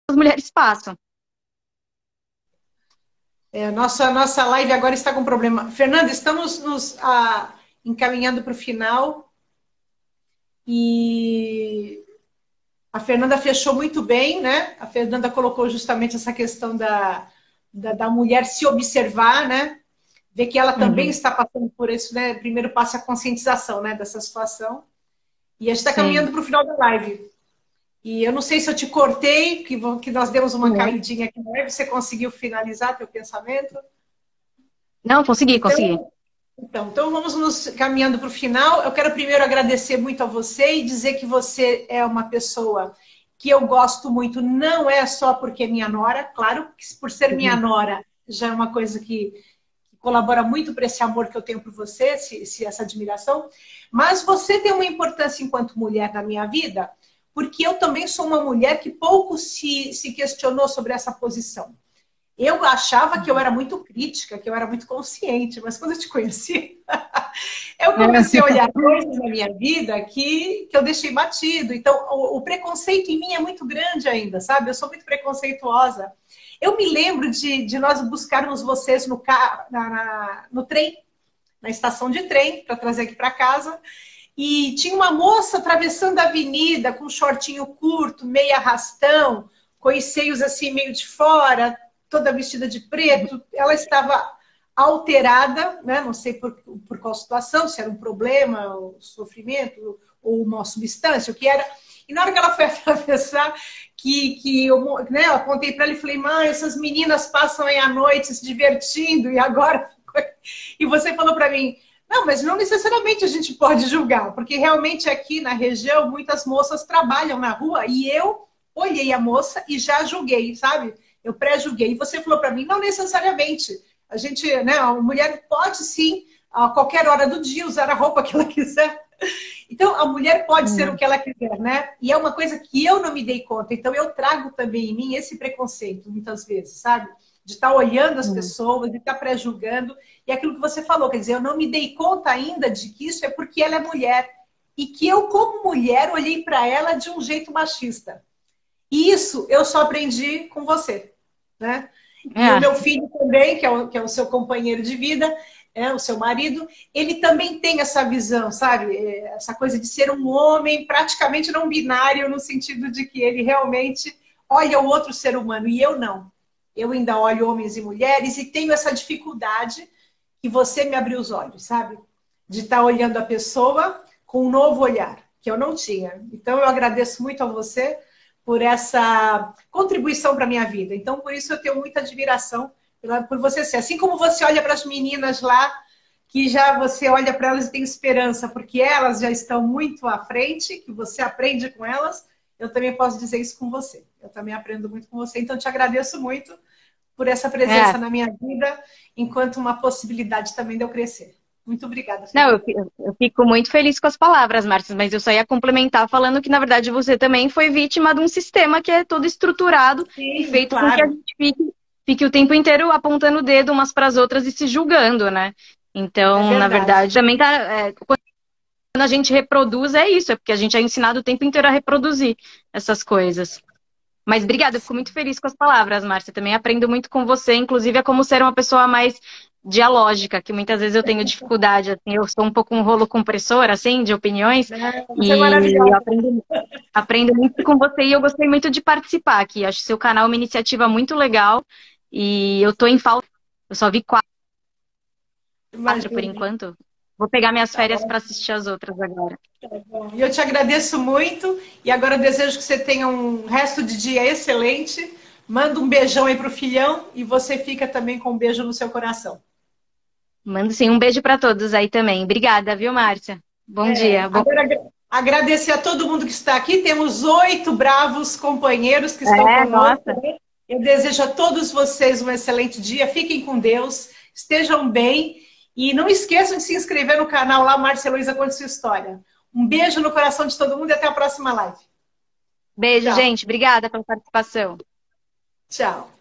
As mulheres passam. Nossa live agora está com problema. Fernanda, estamos encaminhando para o final. E a Fernanda fechou muito bem, né? A Fernanda colocou justamente essa questão da mulher se observar, né? Ver que ela também está passando por isso, né? Primeiro passo é a conscientização, né? Dessa situação. E a gente está caminhando para o final da live. E eu não sei se eu te cortei, que nós demos uma caidinha aqui na live. Você conseguiu finalizar teu pensamento? Não, consegui. Então vamos nos caminhando para o final. Eu quero primeiro agradecer muito a você e dizer que você é uma pessoa que eu gosto muito, não é só porque é minha nora, claro que por ser minha nora já é uma coisa que colabora muito para esse amor que eu tenho por você, essa admiração, mas você tem uma importância enquanto mulher na minha vida, porque eu também sou uma mulher que pouco se questionou sobre essa posição. Eu achava que eu era muito crítica, que eu era muito consciente, mas quando eu te conheci, eu comecei a olhar coisas na minha vida que eu deixei batido. Então, o preconceito em mim é muito grande ainda, sabe? Eu sou muito preconceituosa. Eu me lembro de nós buscarmos vocês no trem, na estação de trem, para trazer aqui para casa. E tinha uma moça atravessando a avenida com um shortinho curto, meio arrastão, com os seios assim meio de fora, toda vestida de preto. Ela estava alterada, né? Não sei por qual situação, se era um problema, um sofrimento ou uma substância, o que era. E na hora que ela foi atravessar, eu apontei para ela e falei, mãe, essas meninas passam aí à noite se divertindo e agora... E você falou para mim, não, mas não necessariamente a gente pode julgar, porque realmente aqui na região muitas moças trabalham na rua e eu olhei a moça e já julguei, sabe? Eu pré-julguei. E você falou para mim, não necessariamente. A gente, né, a mulher pode sim, a qualquer hora do dia, usar a roupa que ela quiser. Então, a mulher pode ser o que ela quiser, né? E é uma coisa que eu não me dei conta. Então, eu trago também em mim esse preconceito, muitas vezes, sabe? De estar olhando as pessoas, de estar pré-julgando. E aquilo que você falou, quer dizer, eu não me dei conta ainda de que isso é porque ela é mulher. E que eu, como mulher, olhei para ela de um jeito machista. E isso eu só aprendi com você, né? E o meu filho também, que é o seu companheiro de vida, o seu marido, ele também tem essa visão, sabe? Essa coisa de ser um homem praticamente não binário, no sentido de que ele realmente olha o outro ser humano, e eu não. Eu ainda olho homens e mulheres e tenho essa dificuldade que você me abriu os olhos, sabe? De estar olhando a pessoa com um novo olhar, que eu não tinha. Então, eu agradeço muito a você por essa contribuição para a minha vida. Então, por isso eu tenho muita admiração por você ser. Assim como você olha para as meninas lá, que já você olha para elas e tem esperança, porque elas já estão muito à frente, que você aprende com elas, eu também posso dizer isso com você. Eu também aprendo muito com você. Então, te agradeço muito por essa presença na minha vida, enquanto uma possibilidade também de eu crescer. Muito obrigada. Não, eu fico muito feliz com as palavras, Márcia, mas eu só ia complementar falando que, na verdade, você também foi vítima de um sistema que é todo estruturado e feito com que a gente fique o tempo inteiro apontando o dedo umas para as outras e se julgando, né? Então, na verdade, também quando a gente reproduz, é isso, é porque a gente é ensinado o tempo inteiro a reproduzir essas coisas. Mas obrigada, eu fico muito feliz com as palavras, Márcia. Também aprendo muito com você, inclusive é como ser uma pessoa mais dialógica, que muitas vezes eu tenho dificuldade, assim, eu sou um pouco um rolo compressor, assim, de opiniões, e eu aprendo muito com você e eu gostei muito de participar aqui. Acho seu canal uma iniciativa muito legal e eu tô em falta, eu só vi 4 por enquanto. Vou pegar minhas férias para assistir as outras agora. Tá bom. E eu te agradeço muito e agora eu desejo que você tenha um resto de dia excelente. Manda um beijão aí pro filhão e você fica também com um beijo no seu coração. Mando sim, um beijo para todos aí também. Obrigada, viu, Márcia? Bom dia. Agora, agradecer a todo mundo que está aqui. Temos 8 bravos companheiros que estão conosco. Eu desejo a todos vocês um excelente dia. Fiquem com Deus, estejam bem. E não esqueçam de se inscrever no canal lá, Márcia Heloísa Conte Sua História. Um beijo no coração de todo mundo e até a próxima live. Beijo, gente. Obrigada pela participação. Tchau.